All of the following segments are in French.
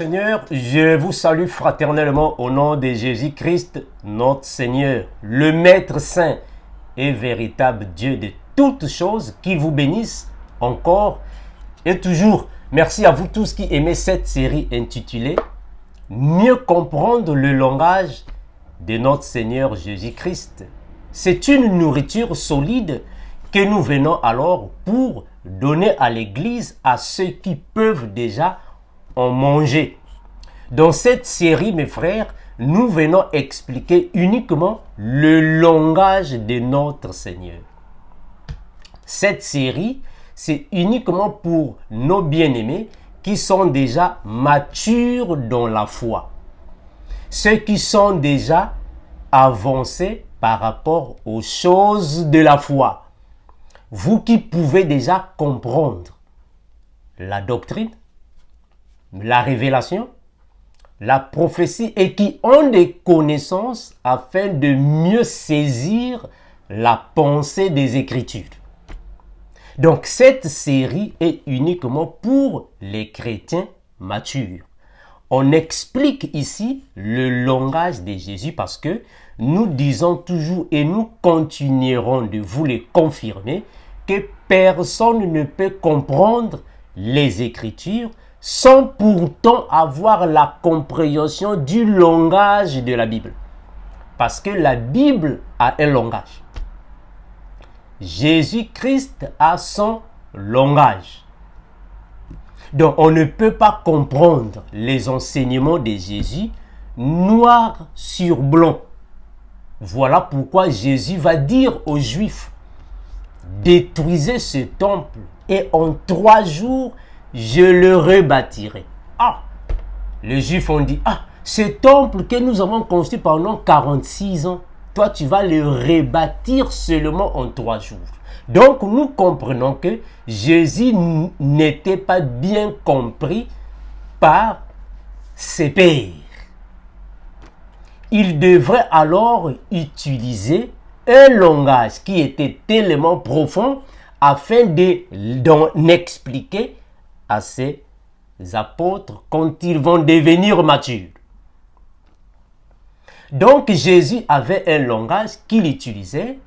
Seigneur, je vous salue fraternellement au nom de Jésus-Christ, notre Seigneur, le Maître Saint et véritable Dieu de toutes choses, qui vous bénisse encore et toujours. Merci à vous tous qui aimez cette série intitulée « Mieux comprendre le langage de notre Seigneur Jésus-Christ ». C'est une nourriture solide que nous venons alors pour donner à l'Église, à ceux qui peuvent déjà en manger. Dans cette série, mes frères, nous venons expliquer uniquement le langage de notre Seigneur. Cette série, c'est uniquement pour nos bien-aimés qui sont déjà matures dans la foi. Ceux qui sont déjà avancés par rapport aux choses de la foi. Vous qui pouvez déjà comprendre la doctrine, la révélation, la prophétie et qui ont des connaissances afin de mieux saisir la pensée des Écritures. Donc cette série est uniquement pour les chrétiens matures. On explique ici le langage de Jésus parce que nous disons toujours et nous continuerons de vous le confirmer que personne ne peut comprendre les Écritures sans pourtant avoir la compréhension du langage de la Bible. Parce que la Bible a un langage. Jésus-Christ a son langage. Donc on ne peut pas comprendre les enseignements de Jésus noir sur blanc. Voilà pourquoi Jésus va dire aux Juifs: détruisez ce temple et en 3 jours, je le rebâtirai. Les Juifs ont dit, ce temple que nous avons construit pendant 46 ans, toi tu vas le rebâtir seulement en 3 jours. Donc nous comprenons que Jésus n'était pas bien compris par ses pairs. Il devrait alors utiliser un langage qui était tellement profond afin d'en expliquer à ses apôtres quand ils vont devenir matures. Donc Jésus avait un langage qu'il utilisait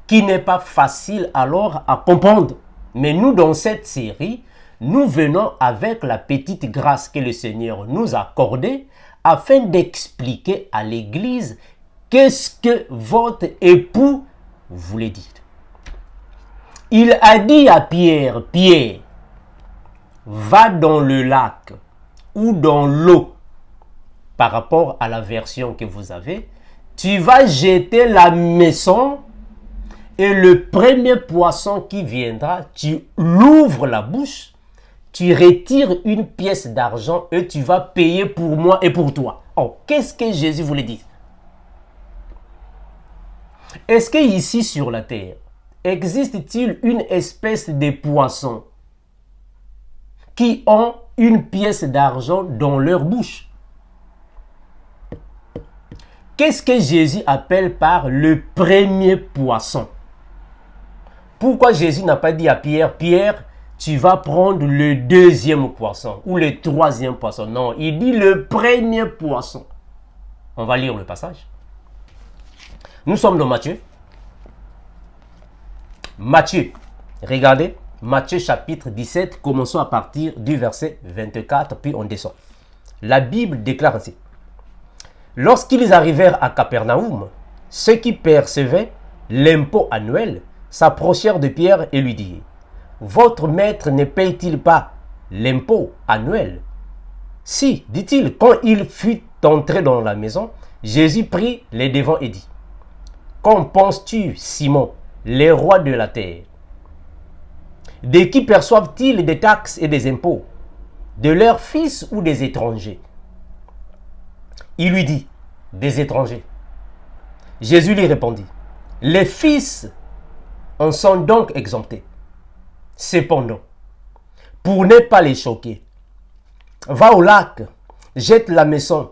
qui n'est pas facile alors à comprendre. Mais nous, dans cette série, nous venons avec la petite grâce que le Seigneur nous a accordée afin d'expliquer à l'Église qu'est-ce que votre époux voulait dire. Il a dit à Pierre, Pierre, va dans le lac ou dans l'eau, par rapport à la version que vous avez, tu vas jeter la maison et le premier poisson qui viendra, tu l'ouvres la bouche, tu retires une pièce d'argent et tu vas payer pour moi et pour toi. Qu'est-ce que Jésus voulait dire? Est-ce qu'ici sur la terre, existe-t-il une espèce de poisson qui ont une pièce d'argent dans leur bouche? Qu'est-ce que Jésus appelle par le premier poisson? Pourquoi Jésus n'a pas dit à Pierre, Pierre, tu vas prendre le 2e poisson ou le 3e poisson? Non, il dit le premier poisson. On va lire le passage. Nous sommes dans Matthieu. Matthieu, regardez, Matthieu chapitre 17, commençons à partir du verset 24, puis on descend. La Bible déclare ainsi. Lorsqu'ils arrivèrent à Capernaum, ceux qui percevaient l'impôt annuel s'approchèrent de Pierre et lui dirent, votre maître ne paye-t-il pas l'impôt annuel? Si, dit-il, quand il fut entré dans la maison, Jésus prit les devants et dit, qu'en penses-tu, Simon, les rois de la terre? De qui perçoivent-ils des taxes et des impôts? De leurs fils ou des étrangers? Il lui dit, des étrangers. Jésus lui répondit, les fils en sont donc exemptés. Cependant, pour ne pas les choquer, va au lac, jette la maison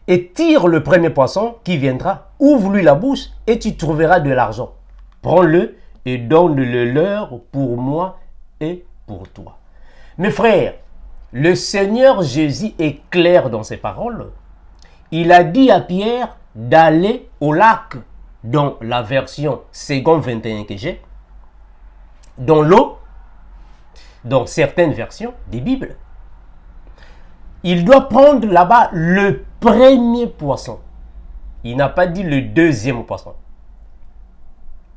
et tire le premier poisson qui viendra, ouvre-lui la bouche et tu trouveras de l'argent. Prends-le et donne-le leur pour moi et pour toi. Mes frères, le Seigneur Jésus est clair dans ses paroles. Il a dit à Pierre d'aller au lac, dans la version second 21 que j'ai, dans l'eau, dans certaines versions des Bibles. Il doit prendre là-bas le premier poisson. Il n'a pas dit le deuxième poisson.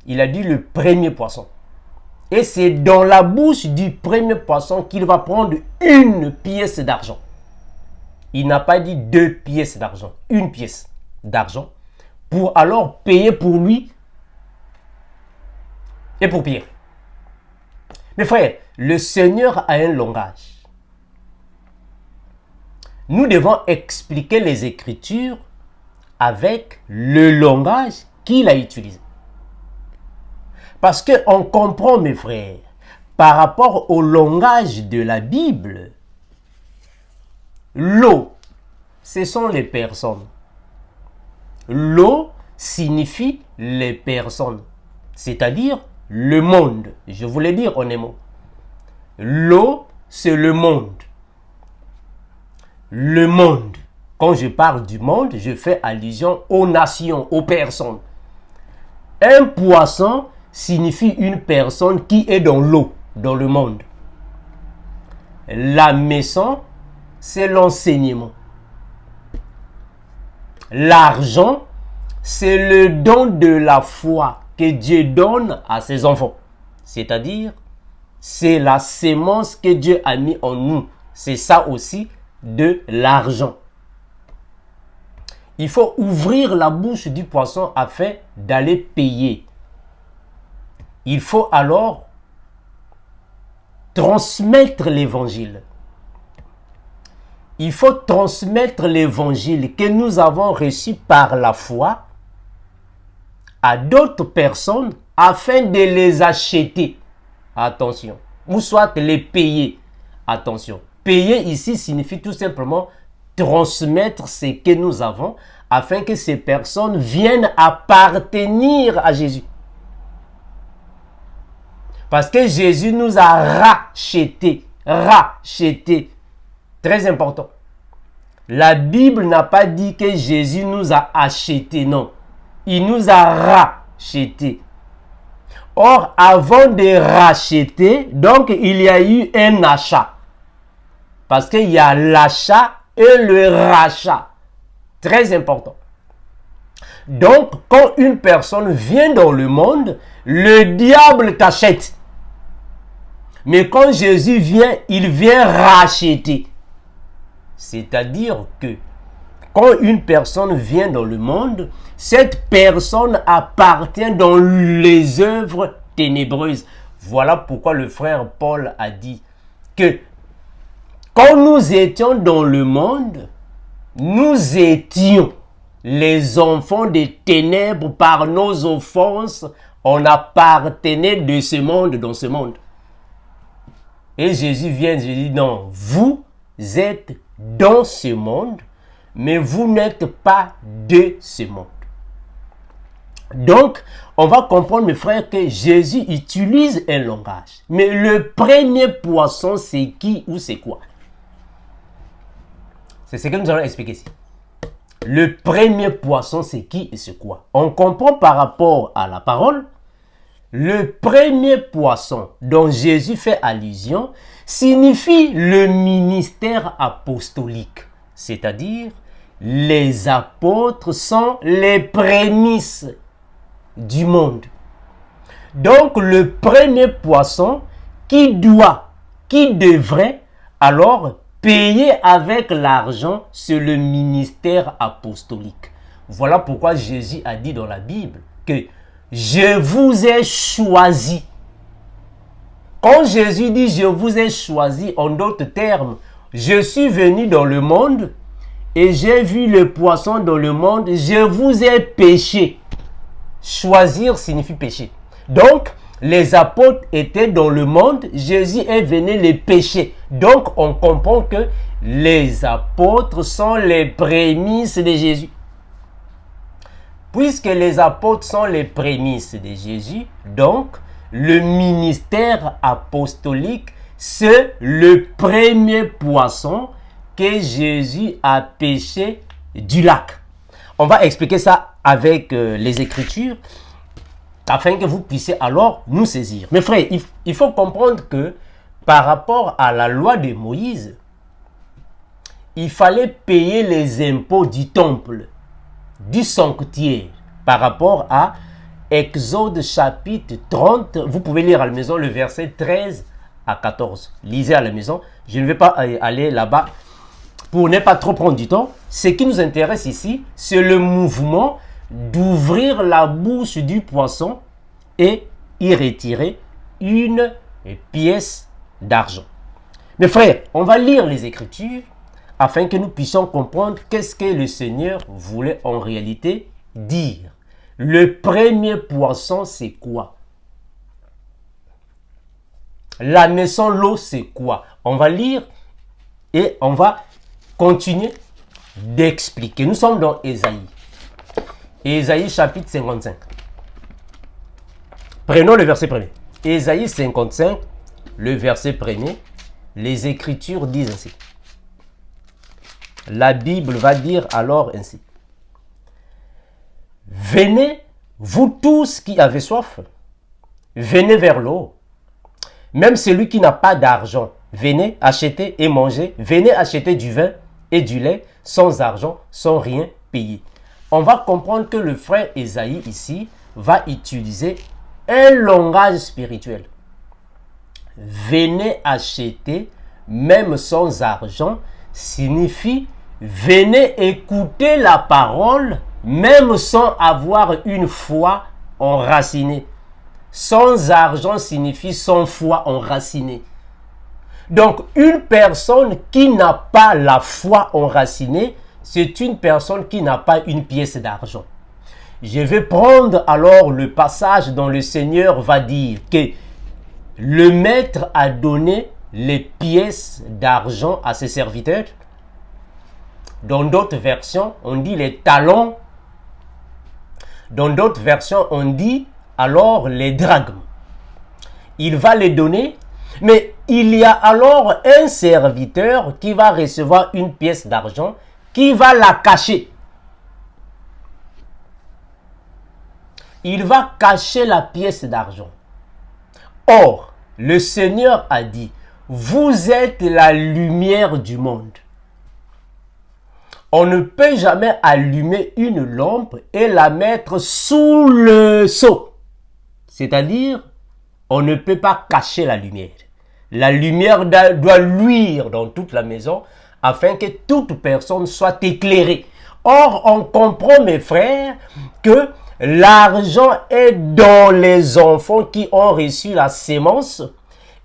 Il a dit le premier poisson. Et c'est dans la bouche du premier poisson qu'il va prendre une pièce d'argent. Il n'a pas dit 2 pièces d'argent, une pièce d'argent, pour alors payer pour lui et pour Pierre. Mes frères, le Seigneur a un langage. Nous devons expliquer les Écritures avec le langage qu'il a utilisé. Parce qu'on comprend, mes frères, par rapport au langage de la Bible, l'eau, ce sont les personnes. L'eau signifie les personnes, c'est-à-dire le monde. Je voulais dire en un mot. L'eau, c'est le monde. Le monde. Quand je parle du monde, je fais allusion aux nations, aux personnes. Un poisson signifie une personne qui est dans l'eau, dans le monde. La maison, c'est l'enseignement. L'argent, c'est le don de la foi que Dieu donne à ses enfants. C'est-à-dire, c'est la sémence que Dieu a mis en nous. C'est ça aussi de l'argent. Il faut ouvrir la bouche du poisson afin d'aller payer. Il faut alors transmettre l'évangile. Il faut transmettre l'évangile que nous avons reçu par la foi à d'autres personnes afin de les acheter. Attention. Ou soit les payer. Attention. Payer ici signifie tout simplement transmettre ce que nous avons afin que ces personnes viennent appartenir à Jésus. Parce que Jésus nous a rachetés. Rachetés. Très important. La Bible n'a pas dit que Jésus nous a achetés, non. Il nous a rachetés. Or, avant de racheter, donc il y a eu un achat. Parce qu'il y a l'achat et le rachat. Très important. Donc, quand une personne vient dans le monde, le diable t'achète. Mais quand Jésus vient, il vient racheter. C'est-à-dire que quand une personne vient dans le monde, cette personne appartient dans les œuvres ténébreuses. Voilà pourquoi le frère Paul a dit que quand nous étions dans le monde, nous étions les enfants des ténèbres par nos offenses. On appartenait de ce monde dans ce monde. Et Jésus vient et dit non, vous êtes dans ce monde, mais vous n'êtes pas de ce monde. Donc, on va comprendre, mes frères, que Jésus utilise un langage. Mais le premier poisson, c'est qui ou c'est quoi? C'est ce que nous allons expliquer ici. Le premier poisson, c'est qui et c'est quoi? On comprend par rapport à la parole. Le premier poisson dont Jésus fait allusion signifie le ministère apostolique. C'est-à-dire, les apôtres sont les prémices du monde. Donc, le premier poisson qui devrait alors payer avec l'argent, c'est le ministère apostolique. Voilà pourquoi Jésus a dit dans la Bible que je vous ai choisi. Quand Jésus dit je vous ai choisi, en d'autres termes, je suis venu dans le monde et j'ai vu le poisson dans le monde, je vous ai péché. Choisir signifie pécher. Donc, les apôtres étaient dans le monde, Jésus est venu les pécher. Donc, on comprend que les apôtres sont les prémices de Jésus. Puisque les apôtres sont les prémices de Jésus, donc, le ministère apostolique c'est le premier poisson que Jésus a pêché du lac. On va expliquer ça avec les Écritures afin que vous puissiez alors nous saisir. Mes frères, il faut comprendre que par rapport à la loi de Moïse, il fallait payer les impôts du temple, du sanctuaire, par rapport à Exode chapitre 30. Vous pouvez lire à la maison le verset 13 à 14. Lisez à la maison. Je ne vais pas aller là-bas pour ne pas trop prendre du temps. Ce qui nous intéresse ici, c'est le mouvement d'ouvrir la bouche du poisson et y retirer une pièce d'argent. Mes frères, on va lire les Écritures afin que nous puissions comprendre qu'est-ce que le Seigneur voulait en réalité dire. Le premier poisson, c'est quoi? La naissance, l'eau, c'est quoi? On va lire et on va continuer d'expliquer. Nous sommes dans Ésaïe. Ésaïe chapitre 55. Prenons le verset 1er. Ésaïe 55, le verset 1er. Les Écritures disent ainsi. La Bible va dire alors ainsi. Venez, vous tous qui avez soif, venez vers l'eau. Même celui qui n'a pas d'argent, venez acheter et manger. Venez acheter du vin et du lait sans argent, sans rien payer. On va comprendre que le frère Ésaïe ici va utiliser un langage spirituel. Venez acheter, même sans argent, signifie venez écouter la parole, même sans avoir une foi enracinée. Sans argent signifie sans foi enracinée. Donc, une personne qui n'a pas la foi enracinée, c'est une personne qui n'a pas une pièce d'argent. Je vais prendre alors le passage dont le Seigneur va dire que le maître a donné les pièces d'argent à ses serviteurs. Dans d'autres versions, on dit les talents. Dans d'autres versions, on dit alors les drachmes. Il va les donner, mais il y a alors un serviteur qui va recevoir une pièce d'argent, qui va la cacher. Il va cacher la pièce d'argent. Or, le Seigneur a dit, vous êtes la lumière du monde. On ne peut jamais allumer une lampe et la mettre sous le seau. C'est-à-dire, on ne peut pas cacher la lumière. La lumière doit luire dans toute la maison afin que toute personne soit éclairée. Or, on comprend, mes frères, que l'argent est dans les enfants qui ont reçu la sémence.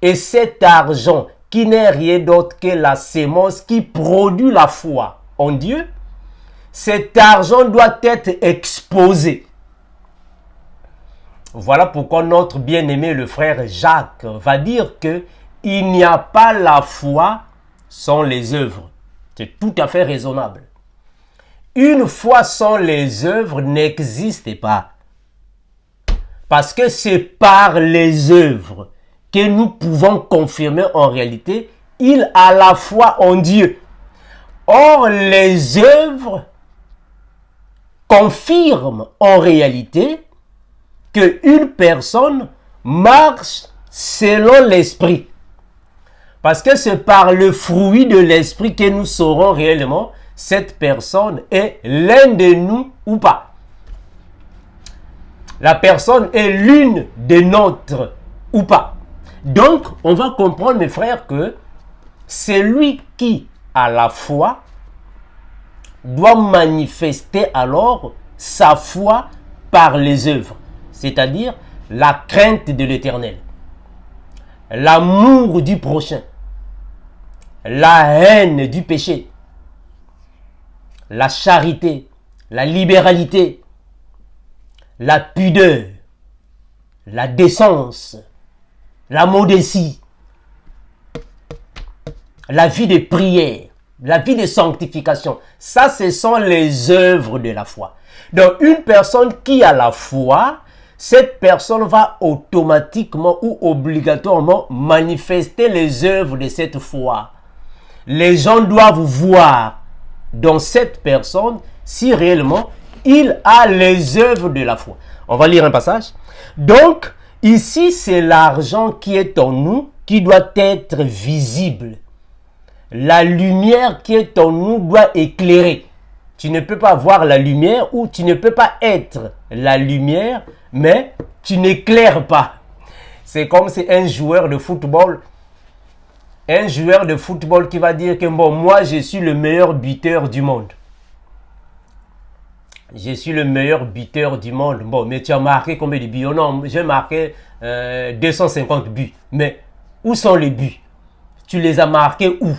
Et cet argent, qui n'est rien d'autre que la sémence qui produit la foi en Dieu, cet argent doit être exposé. Voilà pourquoi notre bien-aimé le frère Jacques va dire que il n'y a pas la foi sans les œuvres. C'est tout à fait raisonnable. Une foi sans les œuvres n'existe pas. Parce que c'est par les œuvres que nous pouvons confirmer en réalité, il a la foi en Dieu. Or, les œuvres confirment en réalité qu'une personne marche selon l'esprit. Parce que c'est par le fruit de l'esprit que nous saurons réellement cette personne est l'un de nous ou pas. La personne est l'une des nôtres ou pas. Donc, on va comprendre, mes frères, que celui qui a la foi doit manifester alors sa foi par les œuvres, c'est-à-dire la crainte de l'Éternel, l'amour du prochain, la haine du péché, la charité, la libéralité, la pudeur, la décence, la modestie, la vie de prière, la vie de sanctification. Ça, ce sont les œuvres de la foi. Donc, une personne qui a la foi, cette personne va automatiquement ou obligatoirement manifester les œuvres de cette foi. Les gens doivent voir dans cette personne si réellement il a les œuvres de la foi. On va lire un passage. Donc, ici, c'est l'argent qui est en nous qui doit être visible. La lumière qui est en nous doit éclairer. Tu ne peux pas voir la lumière ou tu ne peux pas être la lumière, mais tu n'éclaires pas. C'est comme si un joueur de football qui va dire que bon, moi je suis le meilleur buteur du monde. Je suis le meilleur buteur du monde. Bon, mais tu as marqué combien de buts? Oh non, j'ai marqué 250 buts. Mais où sont les buts? Tu les as marqués où?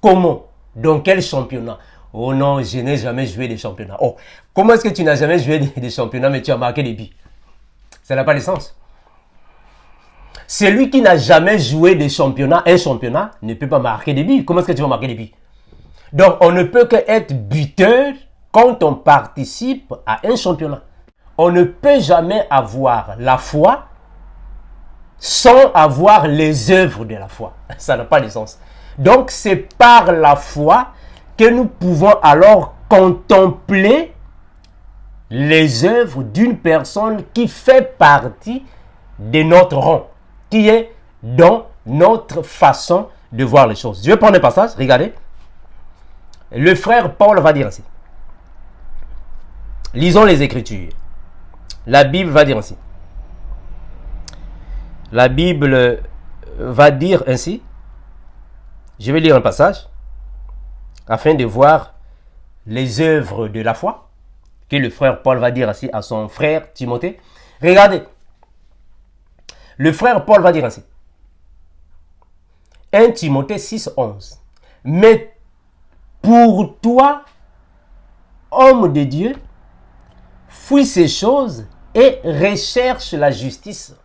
Comment? Dans quel championnat? Oh non, je n'ai jamais joué des championnats. Oh, comment est-ce que tu n'as jamais joué des championnats mais tu as marqué des buts? Ça n'a pas de sens. Celui qui n'a jamais joué des championnats, un championnat, ne peut pas marquer des buts. Comment est-ce que tu vas marquer des buts? Donc, on ne peut qu'être buteur quand on participe à un championnat. On ne peut jamais avoir la foi sans avoir les œuvres de la foi. Ça n'a pas de sens. Donc, c'est par la foi que nous pouvons alors contempler les œuvres d'une personne qui fait partie de notre rang, qui est dans notre façon de voir les choses. Je vais prendre un passage, regardez. Le frère Paul va dire ainsi. Lisons les Écritures. La Bible va dire ainsi. La Bible va dire ainsi. Je vais lire un passage afin de voir les œuvres de la foi que le frère Paul va dire ainsi à son frère Timothée. Regardez. Le frère Paul va dire ainsi. 1 Timothée 6, 11. Mais pour toi, homme de Dieu, fuis ces choses et recherche la justice,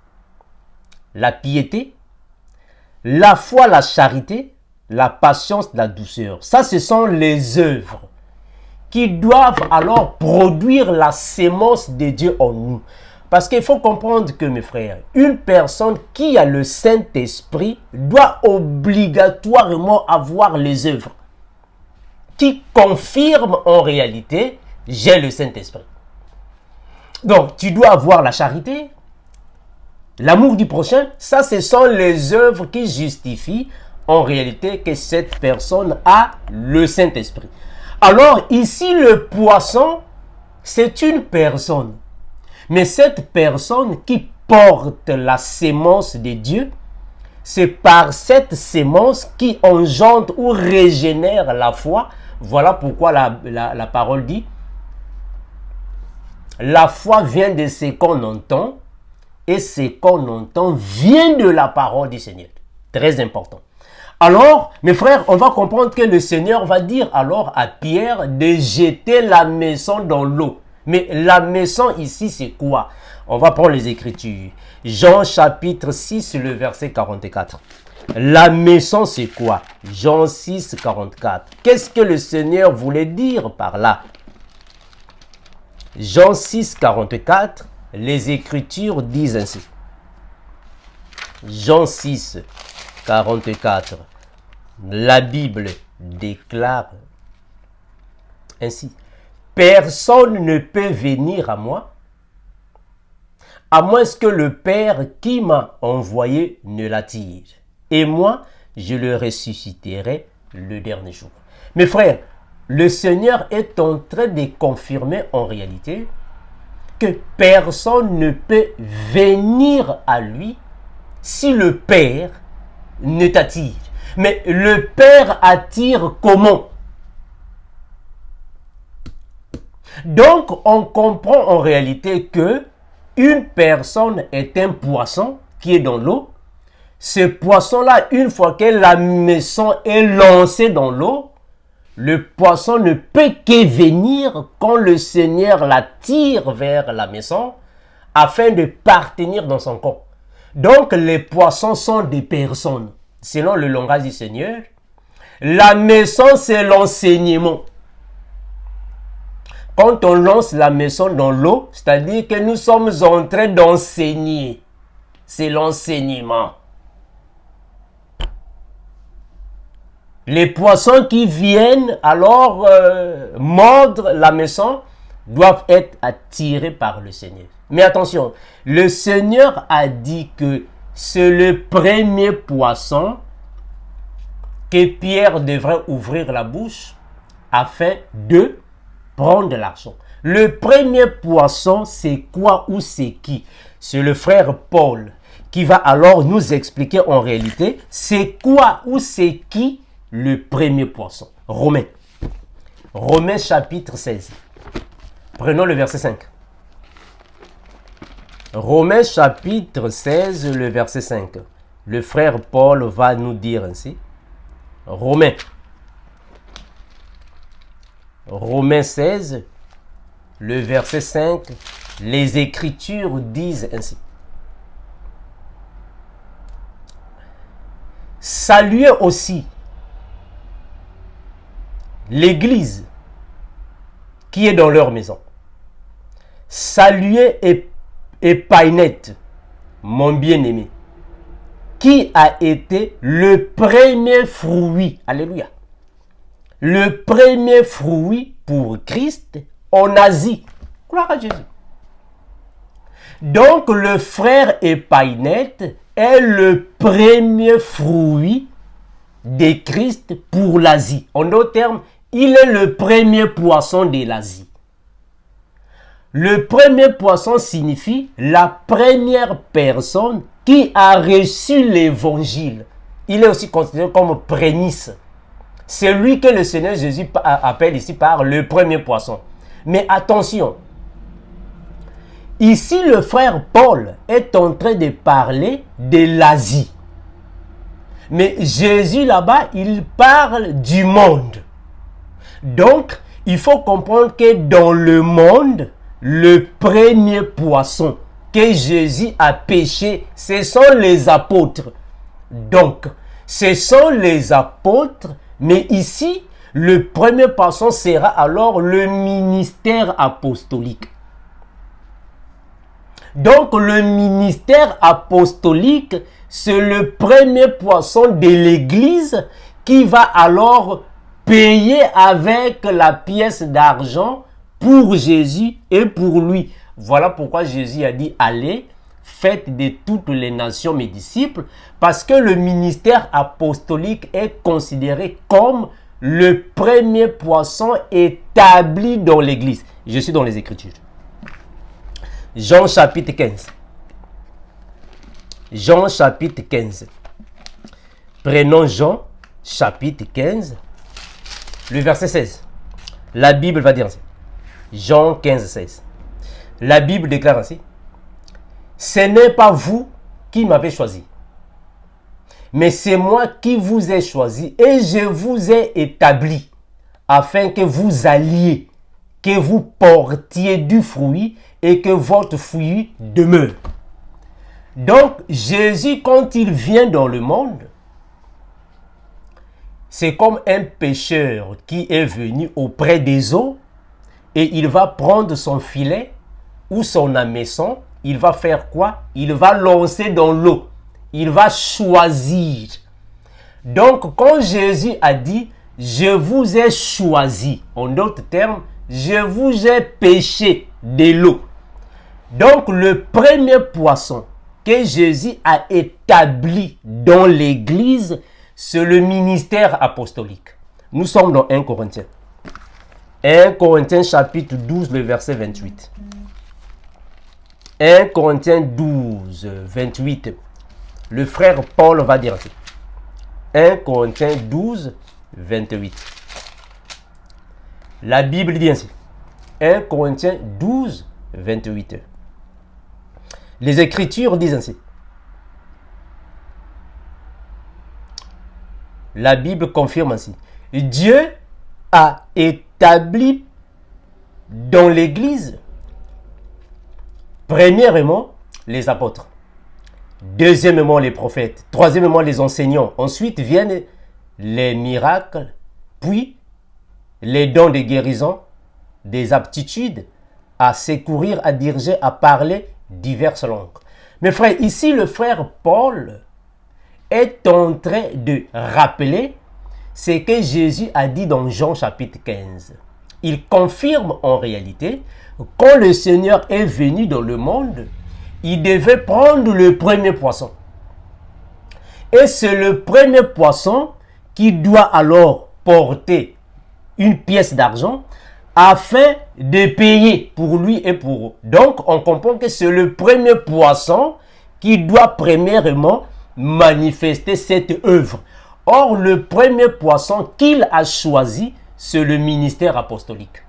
la piété, la foi, la charité, la patience, la douceur. Ça, ce sont les œuvres qui doivent alors produire la sémence de Dieu en nous. Parce qu'il faut comprendre que, mes frères, une personne qui a le Saint-Esprit doit obligatoirement avoir les œuvres qui confirment en réalité, j'ai le Saint-Esprit. Donc, tu dois avoir la charité, l'amour du prochain. Ça, ce sont les œuvres qui justifient en réalité que cette personne a le Saint-Esprit. Alors, ici, le poisson, c'est une personne. Mais cette personne qui porte la sémence de Dieu, c'est par cette sémence qui engendre ou régénère la foi. Voilà pourquoi la parole dit, la foi vient de ce qu'on entend, et ce qu'on entend vient de la parole du Seigneur. Très important. Alors, mes frères, on va comprendre que le Seigneur va dire alors à Pierre de jeter la maison dans l'eau. Mais la maison ici, c'est quoi? On va prendre les Écritures. Jean chapitre 6, le verset 44. La maison, c'est quoi? Jean 6, 44. Qu'est-ce que le Seigneur voulait dire par là? Jean 6, 44, les Écritures disent ainsi. Jean 6, 44. La Bible déclare ainsi. Personne ne peut venir à moi, à moins que le Père qui m'a envoyé ne l'attire. Et moi, je le ressusciterai le dernier jour. Mes frères, le Seigneur est en train de confirmer en réalité que personne ne peut venir à lui si le Père ne t'attire. Mais le Père attire comment? Donc, on comprend en réalité que une personne est un poisson qui est dans l'eau. Ce poisson-là, une fois que la maison est lancée dans l'eau, le poisson ne peut que venir quand le Seigneur l'attire vers la maison afin de partenir dans son corps. Donc, les poissons sont des personnes. Selon le langage du Seigneur, la maison, c'est l'enseignement. Quand on lance la maison dans l'eau, c'est-à-dire que nous sommes en train d'enseigner. C'est l'enseignement. Les poissons qui viennent alors mordre la maison doivent être attirés par le Seigneur. Mais attention, le Seigneur a dit que c'est le premier poisson que Pierre devrait ouvrir la bouche afin de prendre l'argent. Le premier poisson, c'est quoi ou c'est qui? C'est le frère Paul qui va alors nous expliquer en réalité c'est quoi ou c'est qui le premier poisson. Romains. Romains chapitre 16. Prenons le verset 5. Romains chapitre 16, le verset 5. Le frère Paul va nous dire ainsi. Romains 16, le verset 5, les Écritures disent ainsi. Saluez aussi l'Église qui est dans leur maison. Saluez Épaïnette, mon bien-aimé, qui a été le premier fruit, alléluia, le premier fruit pour Christ en Asie. Gloire à Jésus. Donc le frère Épaïnette est le premier fruit de Christ pour l'Asie. En d'autres termes, il est le premier poisson de l'Asie. Le premier poisson signifie la première personne qui a reçu l'évangile. Il est aussi considéré comme prémisse. C'est lui que le Seigneur Jésus appelle ici par le premier poisson. Mais attention, ici le frère Paul est en train de parler de l'Asie. Mais Jésus là-bas, il parle du monde. Donc, il faut comprendre que dans le monde, le premier poisson que Jésus a pêché, ce sont les apôtres. Donc, ce sont les apôtres, mais ici, le premier poisson sera alors le ministère apostolique. Donc, le ministère apostolique, c'est le premier poisson de l'Église qui va alors payer avec la pièce d'argent pour Jésus et pour lui. Voilà pourquoi Jésus a dit, allez, faites de toutes les nations mes disciples, parce que le ministère apostolique est considéré comme le premier poisson établi dans l'Église. Je suis dans les Écritures. Jean chapitre 15. Jean chapitre 15. Prenons Jean chapitre 15, le verset 16. La Bible va dire ainsi. Jean 15, 16. La Bible déclare ainsi. Ce n'est pas vous qui m'avez choisi, mais c'est moi qui vous ai choisi et je vous ai établi afin que vous alliez, que vous portiez du fruit et que votre fruit demeure. Donc, Jésus, quand il vient dans le monde, c'est comme un pêcheur qui est venu auprès des eaux et il va prendre son filet ou son hameçon. Il va faire quoi? Il va lancer dans l'eau. Il va choisir. Donc, quand Jésus a dit, je vous ai choisi, en d'autres termes, je vous ai pêché de l'eau. Donc, le premier poisson que Jésus a établi dans l'Église, c'est le ministère apostolique. Nous sommes dans 1 Corinthiens. 1 Corinthiens chapitre 12, le verset 28. 1 Corinthiens 12, 28. Le frère Paul va dire ainsi. 1 Corinthiens 12, 28. La Bible dit ainsi. 1 Corinthiens 12, 28. Les Écritures disent ainsi. La Bible confirme ainsi. Dieu a établi dans l'Église, premièrement, les apôtres. Deuxièmement, les prophètes. Troisièmement, les enseignants. Ensuite viennent les miracles, puis les dons de guérison, des aptitudes à secourir, à diriger, à parler diverses langues. Mes frères, ici le frère Paul est en train de rappeler ce que Jésus a dit dans Jean chapitre 15. Il confirme en réalité, quand le Seigneur est venu dans le monde, il devait prendre le premier poisson. Et c'est le premier poisson qui doit alors porter une pièce d'argent afin de payer pour lui et pour eux. Donc, on comprend que c'est le premier poisson qui doit premièrement manifester cette œuvre. Or, le premier poisson qu'il a choisi, c'est le ministère apostolique.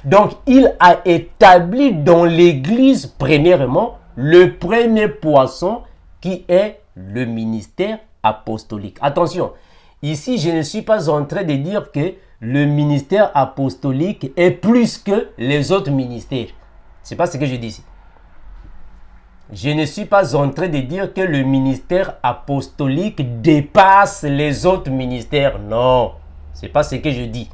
Donc, il a établi dans l'Église, premièrement, le premier poisson qui est le ministère apostolique. Attention, ici, je ne suis pas en train de dire que le ministère apostolique est plus que les autres ministères. Ce n'est pas ce que je dis ici. Je ne suis pas en train de dire que le ministère apostolique dépasse les autres ministères. Non, ce n'est pas ce que je dis.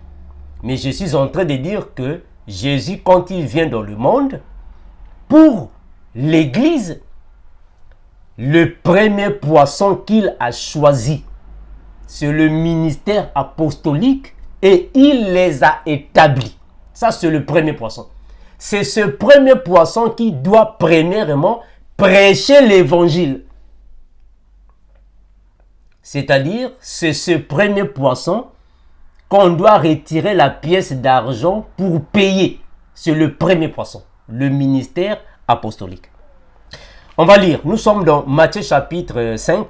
Mais je suis en train de dire que Jésus, quand il vient dans le monde, pour l'Église, le premier poisson qu'il a choisi, c'est le ministère apostolique et il les a établis. Ça, c'est le premier poisson. C'est ce premier poisson qui doit premièrement prêcher l'évangile. C'est-à-dire, c'est ce premier poisson qu'on doit retirer la pièce d'argent pour payer. C'est le premier poisson, le ministère apostolique. On va lire, nous sommes dans Matthieu chapitre 5.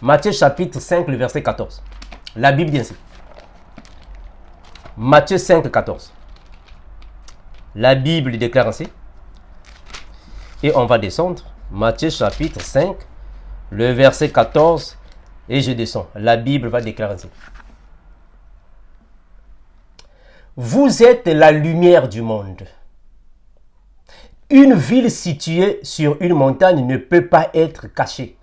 Matthieu chapitre 5, le verset 14. La Bible dit ainsi. Matthieu 5, 14. La Bible déclare ainsi. Et on va descendre. Matthieu chapitre 5, le verset 14. Et je descends. La Bible va déclarer ainsi. Vous êtes la lumière du monde. Une ville située sur une montagne ne peut pas être cachée.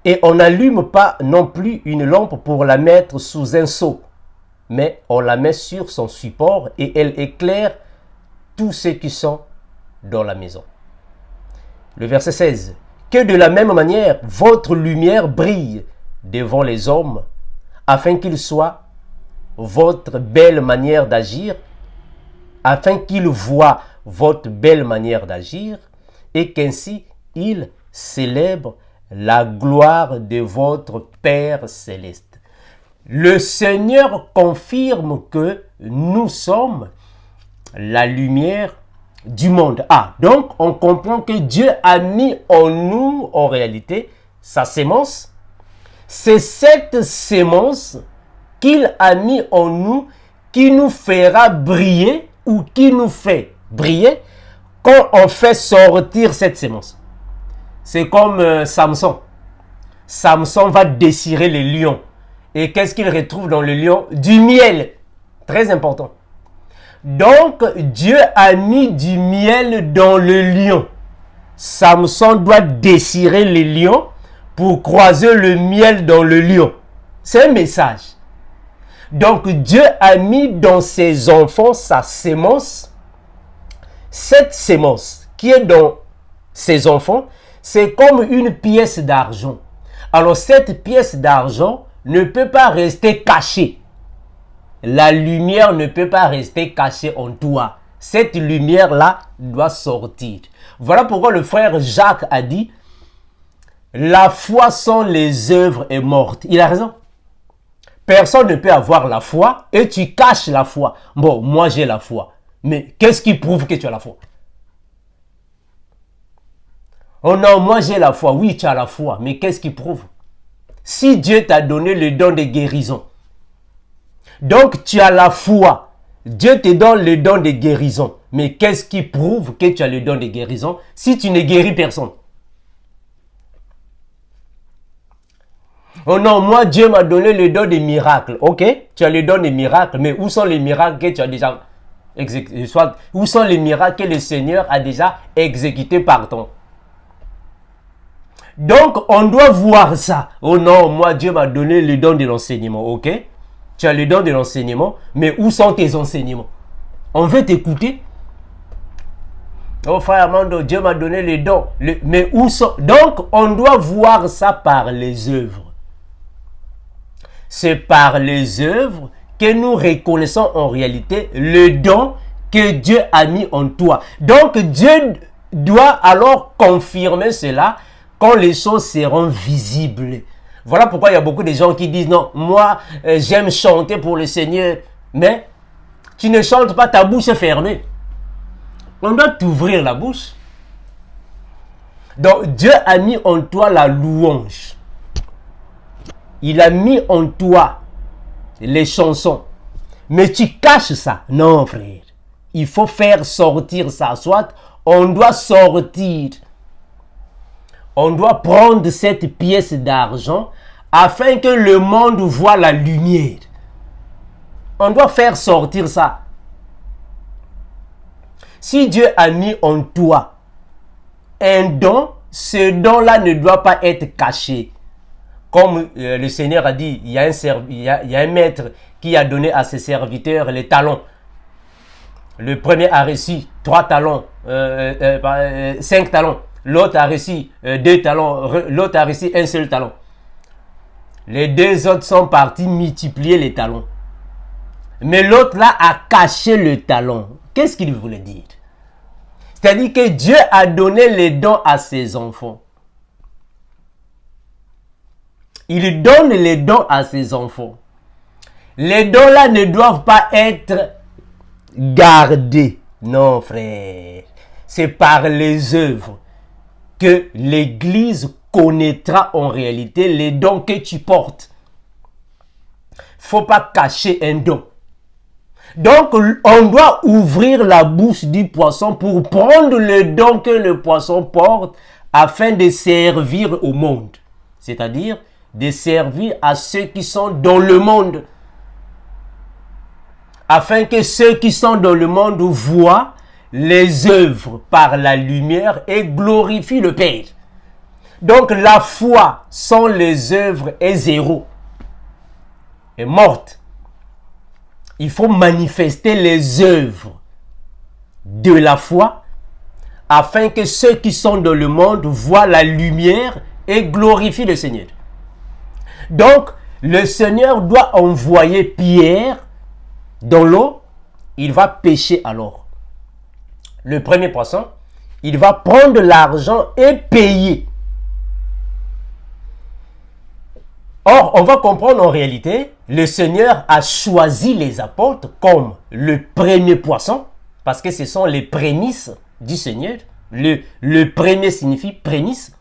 Et on n'allume pas non plus une lampe pour la mettre sous un seau, mais on la met sur son support et elle éclaire tous ceux qui sont dans la maison. Le verset 16. Que de la même manière, votre lumière brille devant les hommes, afin qu'ils soient votre belle manière d'agir, afin qu'ils voient votre belle manière d'agir, et qu'ainsi ils célèbrent la gloire de votre Père céleste. Le Seigneur confirme que nous sommes la lumière du monde. Ah, donc on comprend que Dieu a mis en nous, en réalité, sa sémence. C'est cette sémence qu'il a mis en nous qui nous fera briller ou qui nous fait briller quand on fait sortir cette sémence. C'est comme Samson. Samson va désirer les lions. Et qu'est-ce qu'il retrouve dans le lion? Du miel. Très important. Donc, Dieu a mis du miel dans le lion. Samson doit désirer les lions pour croiser le miel dans le lion. C'est un message. Donc, Dieu a mis dans ses enfants sa sémence. Cette sémence qui est dans ses enfants, c'est comme une pièce d'argent. Alors, cette pièce d'argent ne peut pas rester cachée. La lumière ne peut pas rester cachée en toi. Cette lumière-là doit sortir. Voilà pourquoi le frère Jacques a dit « La foi sans les œuvres est morte ». Il a raison. Personne ne peut avoir la foi et tu caches la foi. Bon, moi j'ai la foi. Mais qu'est-ce qui prouve que tu as la foi? Oh non, moi j'ai la foi. Oui, tu as la foi. Mais qu'est-ce qui prouve? Si Dieu t'a donné le don de guérison, donc tu as la foi. Dieu te donne le don de guérison. Mais qu'est-ce qui prouve que tu as le don de guérison si tu ne guéris personne? Oh non, moi Dieu m'a donné le don des miracles. Ok, tu as le don des miracles, mais où sont les miracles que tu as déjà exécutés? Où sont les miracles que le Seigneur a déjà exécutés par ton? Donc, on doit voir ça. Oh non, moi Dieu m'a donné le don de l'enseignement. Ok, tu as le don de l'enseignement, mais où sont tes enseignements? On veut t'écouter. Oh frère Armando, Dieu m'a donné les dons. Mais où sont... Donc, on doit voir ça par les œuvres. C'est par les œuvres que nous reconnaissons en réalité le don que Dieu a mis en toi. Donc, Dieu doit alors confirmer cela quand les choses seront visibles. Voilà pourquoi il y a beaucoup de gens qui disent, non, moi, j'aime chanter pour le Seigneur. Mais tu ne chantes pas, ta bouche est fermée. On doit t'ouvrir la bouche. Donc, Dieu a mis en toi la louange. Il a mis en toi les chansons. Mais tu caches ça. Non, frère. Il faut faire sortir ça. Soit on doit sortir. On doit prendre cette pièce d'argent afin que le monde voit la lumière. On doit faire sortir ça. Si Dieu a mis en toi un don, ce don-là ne doit pas être caché. Comme le Seigneur a dit, il y a un maître qui a donné à ses serviteurs les talents. Le premier a reçu 3 talents, 5 talents. L'autre a reçu 2 talents. L'autre a reçu un seul talent. Les 2 autres sont partis multiplier les talents. Mais l'autre là a caché le talent. Qu'est-ce qu'il voulait dire? C'est-à-dire que Dieu a donné les dons à ses enfants. Il donne les dons à ses enfants. Les dons là ne doivent pas être gardés. Non, frère. C'est par les œuvres que l'Église connaîtra en réalité les dons que tu portes. Faut pas cacher un don. Donc, on doit ouvrir la bouche du poisson pour prendre le don que le poisson porte afin de servir au monde. C'est-à-dire de servir à ceux qui sont dans le monde. Afin que ceux qui sont dans le monde voient les œuvres par la lumière et glorifient le Père. Donc, la foi sans les œuvres est zéro. Est morte. Il faut manifester les œuvres de la foi afin que ceux qui sont dans le monde voient la lumière et glorifient le Seigneur. Donc, le Seigneur doit envoyer Pierre dans l'eau. Il va pêcher alors. Le premier poisson, il va prendre l'argent et payer. Or, on va comprendre en réalité, le Seigneur a choisi les apôtres comme le premier poisson, parce que ce sont les prémices du Seigneur. Le premier signifie prémisse,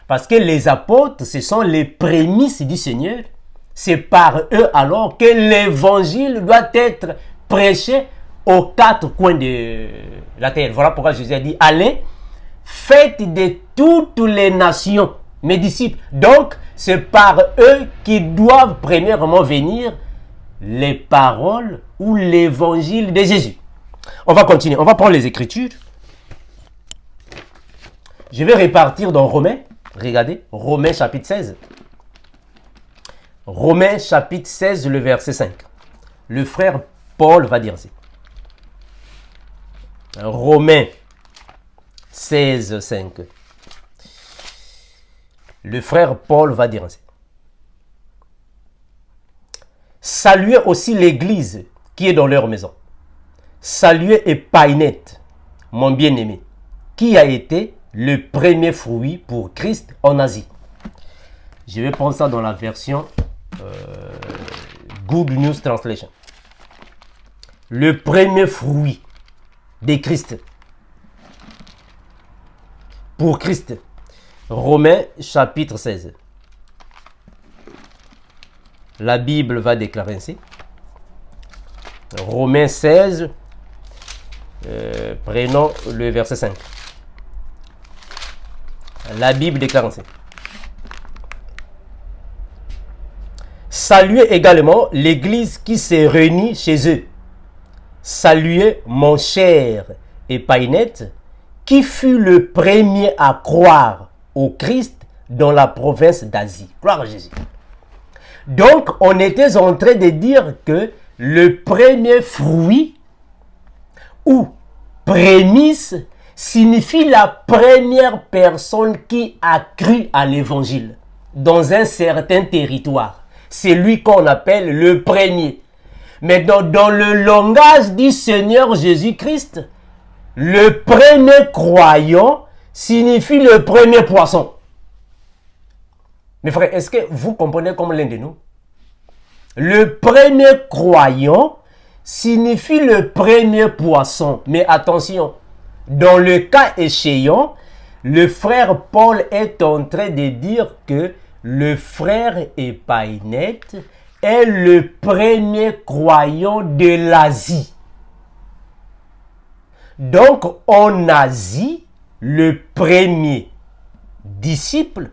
parce que les apôtres, ce sont les prémices du Seigneur. C'est par eux alors que l'évangile doit être prêché aux 4 coins de la terre. Voilà pourquoi Jésus a dit, allez, faites de toutes les nations mes disciples. Donc, c'est par eux qui doivent premièrement venir les paroles ou l'évangile de Jésus. On va continuer. On va prendre les Écritures. Je vais repartir dans Romains. Regardez, Romains chapitre 16. Romains chapitre 16, le verset 5. Le frère Paul va dire ça. Romains 16, 5. Le frère Paul va dire ainsi. Saluez aussi l'église qui est dans leur maison. Saluez Épaïnette, mon bien-aimé, qui a été le premier fruit pour Christ en Asie. Je vais prendre ça dans la version Good News Translation. Le premier fruit de Christ. Pour Christ. Romains chapitre 16. La Bible va déclarer ainsi. Romains 16, prenons le verset 5. La Bible déclare ainsi. Saluez également l'église qui s'est réunie chez eux. Saluez mon cher Épaïnette, qui fut le premier à croire au Christ dans la province d'Asie. Gloire à Jésus. Donc, on était en train de dire que le premier fruit ou prémisse signifie la première personne qui a cru à l'évangile dans un certain territoire. C'est lui qu'on appelle le premier. Mais dans le langage du Seigneur Jésus-Christ, le premier croyant signifie le premier poisson. Mes frères, est-ce que vous comprenez comme l'un de nous? Le premier croyant signifie le premier poisson. Mais attention, dans le cas échéant, le frère Paul est en train de dire que le frère Épaïnète est le premier croyant de l'Asie. Donc, en Asie, le premier disciple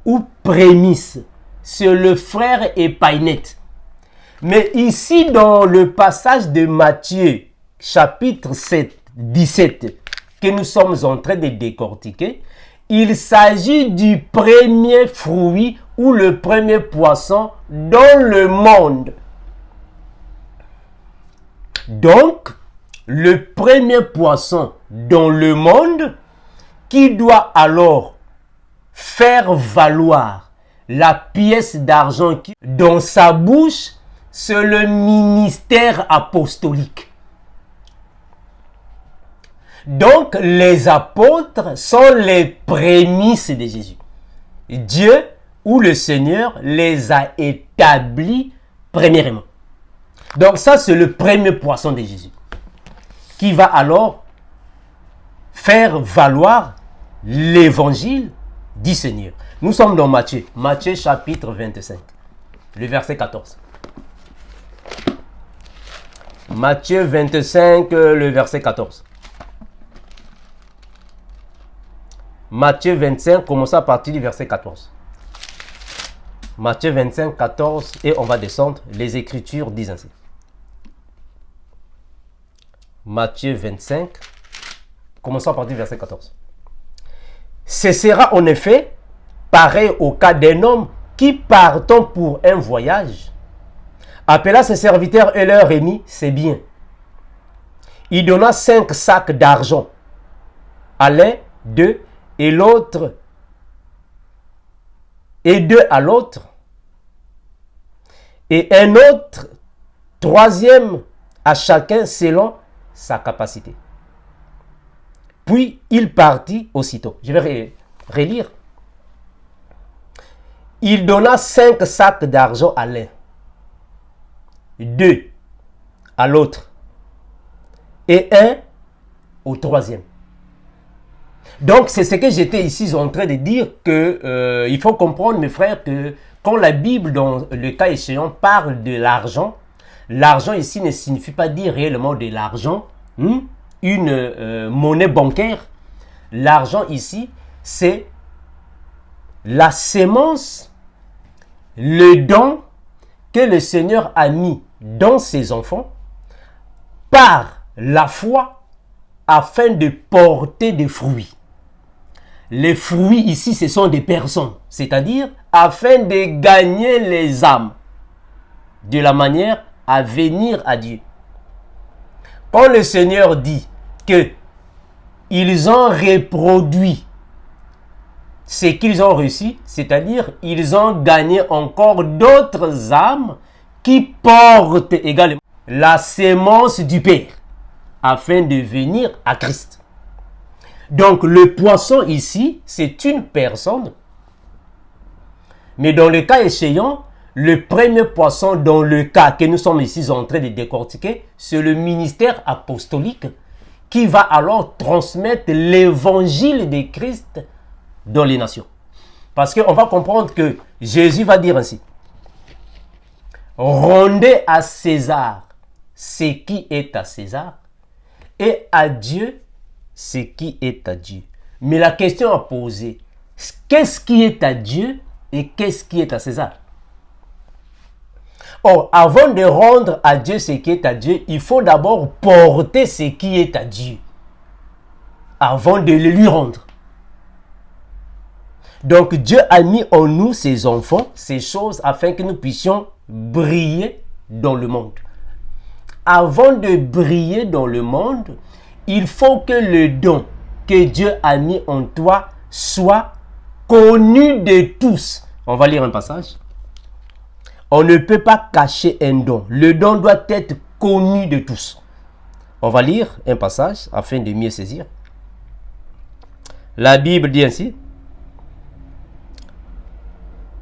ou prémisse, c'est le frère Épaïnète. Mais ici, dans le passage de Matthieu, chapitre 7, 17, que nous sommes en train de décortiquer, il s'agit du premier fruit ou le premier poisson dans le monde. Donc, le premier poisson dans le monde qui doit alors faire valoir la pièce d'argent qui dans sa bouche, c'est le ministère apostolique. Donc, les apôtres sont les prémices de Jésus. Dieu ou le Seigneur les a établis premièrement. Donc, ça, c'est le premier poisson de Jésus qui va alors faire valoir l'évangile du Seigneur. Nous sommes dans Matthieu. Matthieu chapitre 25, le verset 14. Matthieu 25, le verset 14. Matthieu 25, commençons à partir du verset 14. Matthieu 25, 14, et on va descendre. Les Écritures disent ainsi. Matthieu 25, commençons à partir du verset 14. Ce sera en effet pareil au cas d'un homme qui, partant pour un voyage, appela ses serviteurs et leur remit ses biens. Il donna 5 sacs d'argent à l'un d'eux et l'autre, et 2 à l'autre, et un autre, troisième à chacun selon sa capacité. Puis il partit aussitôt. Je vais relire. Il donna 5 sacs d'argent à l'un, 2 à l'autre, et 1 au troisième. Donc, c'est ce que j'étais ici en train de dire que il faut comprendre, mes frères, que quand la Bible, dans le cas échéant, parle de l'argent, l'argent ici ne signifie pas dire réellement de l'argent, une monnaie bancaire. L'argent ici, c'est la sémence, le don que le Seigneur a mis dans ses enfants par la foi afin de porter des fruits. Les fruits ici, ce sont des personnes, c'est-à-dire afin de gagner les âmes de la manière à venir à Dieu. Quand le Seigneur dit que ils ont reproduit ce qu'ils ont reçu, c'est-à-dire ils ont gagné encore d'autres âmes qui portent également la sémence du Père afin de venir à Christ. Donc le poisson ici, c'est une personne. Mais dans le cas échéant, le premier poisson dans le cas que nous sommes ici en train de décortiquer, c'est le ministère apostolique qui va alors transmettre l'évangile de Christ dans les nations. Parce qu'on va comprendre que Jésus va dire ainsi: rendez à César ce qui est à César et à Dieu ce qui est à Dieu. Mais la question à poser, qu'est-ce qui est à Dieu et qu'est-ce qui est à César? Or, avant de rendre à Dieu ce qui est à Dieu, il faut d'abord porter ce qui est à Dieu avant de le lui rendre. Donc Dieu a mis en nous, ses enfants, ces choses afin que nous puissions briller dans le monde. Avant de briller dans le monde, il faut que le don que Dieu a mis en toi soit connu de tous. On va lire un passage. On ne peut pas cacher un don. Le don doit être connu de tous. On va lire un passage afin de mieux saisir. La Bible dit ainsi.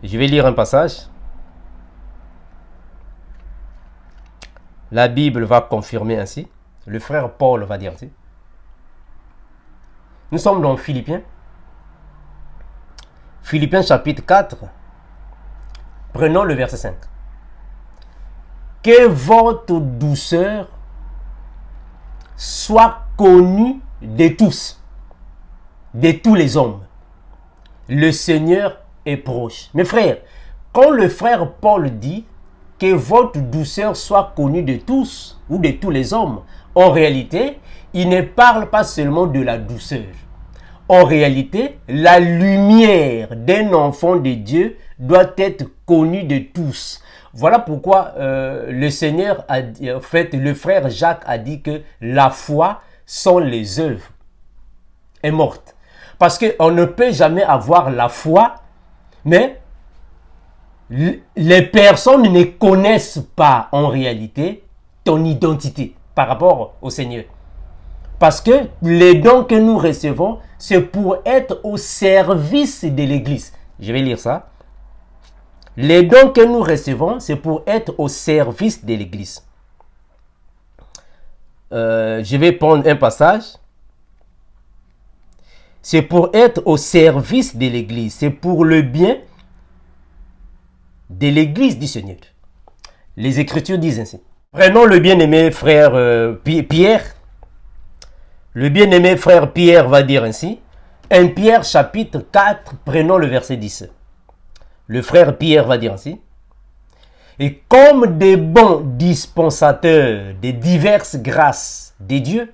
Je vais lire un passage. La Bible va confirmer ainsi. Le frère Paul va dire ainsi. Nous sommes dans Philippiens. Philippiens chapitre 4. Prenons le verset 5. Que votre douceur soit connue de tous, de tous les hommes. Le Seigneur est proche. Mes frères, quand le frère Paul dit que votre douceur soit connue de tous ou de tous les hommes, en réalité, il ne parle pas seulement de la douceur. En réalité, la lumière d'un enfant de Dieu doit être connue de tous. Voilà pourquoi le Seigneur a dit, en fait, le frère Jacques a dit que la foi sans les œuvres est morte. Parce qu'on ne peut jamais avoir la foi, mais les personnes ne connaissent pas en réalité ton identité par rapport au Seigneur. Parce que les dons que nous recevons, c'est pour être au service de l'Église. Je vais lire ça. Les dons que nous recevons, c'est pour être au service de l'Église. Je vais prendre un passage. C'est pour être au service de l'Église. C'est pour le bien de l'Église du Seigneur. Les Écritures disent ainsi. Prenons le bien-aimé frère Pierre. Le bien-aimé frère Pierre va dire ainsi. 1 Pierre chapitre 4, prenons le verset 10. Le frère Pierre va dire ainsi. Et comme des bons dispensateurs des diverses grâces de Dieu,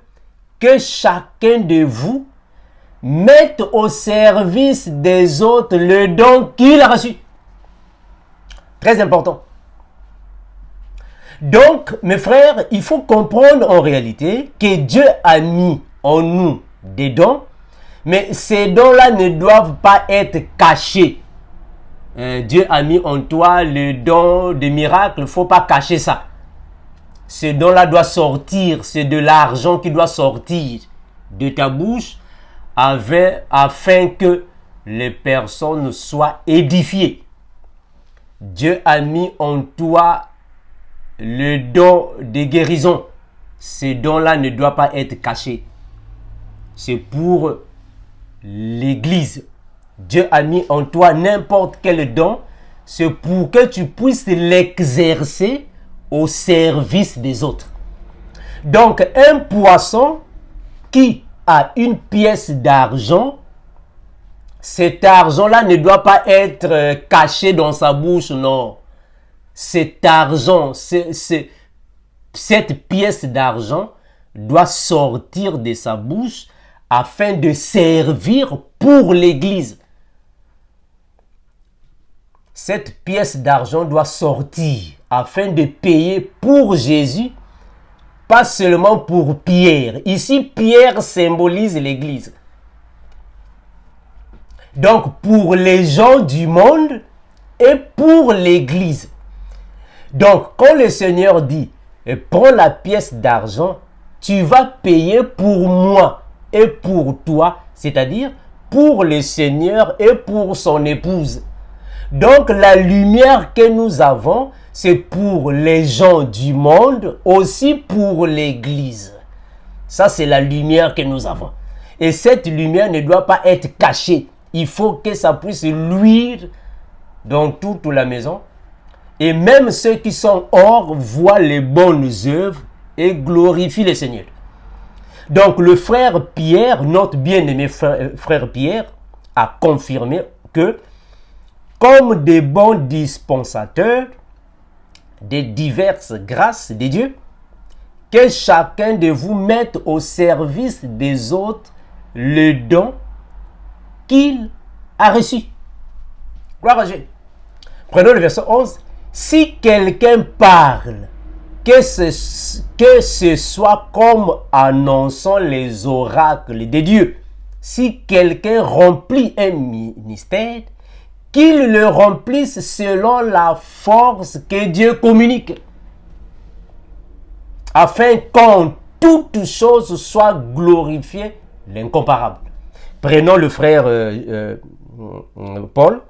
que chacun de vous mette au service des autres le don qu'il a reçu. Très important. Donc, mes frères, il faut comprendre en réalité que Dieu a mis en nous des dons, mais ces dons-là ne doivent pas être cachés. Dieu a mis en toi le don de miracle, il ne faut pas cacher ça. Ce don-là doit sortir, c'est de l'argent qui doit sortir de ta bouche afin que les personnes soient édifiées. Dieu a mis en toi le don de guérison. Ce don-là ne doit pas être caché. C'est pour l'Église. Dieu a mis en toi n'importe quel don. C'est pour que tu puisses l'exercer au service des autres. Donc, un poisson qui a une pièce d'argent, cet argent-là ne doit pas être caché dans sa bouche, non. Cet argent, cette pièce d'argent doit sortir de sa bouche afin de servir pour l'Église. Cette pièce d'argent doit sortir afin de payer pour Jésus, pas seulement pour Pierre. Ici, Pierre symbolise l'Église. Donc, pour les gens du monde et pour l'Église. Donc, quand le Seigneur dit, prends la pièce d'argent, tu vas payer pour moi et pour toi, c'est-à-dire pour le Seigneur et pour son épouse. Donc, la lumière que nous avons, c'est pour les gens du monde, aussi pour l'Église. Ça, c'est la lumière que nous avons. Et cette lumière ne doit pas être cachée. Il faut que ça puisse luire dans toute la maison. Et même ceux qui sont hors voient les bonnes œuvres et glorifient le Seigneur. Donc le frère Pierre, notre bien-aimé frère Pierre, a confirmé que comme des bons dispensateurs des diverses grâces de Dieu, que chacun de vous mette au service des autres le don qu'il a reçu. Gloire à Dieu. Prenons le verset 11. Si quelqu'un parle, que ce soit comme annonçant les oracles de Dieu. Si quelqu'un remplit un ministère, qu'il le remplisse selon la force que Dieu communique, afin qu'en toute chose soit glorifié l'incomparable. Prenons le frère Paul.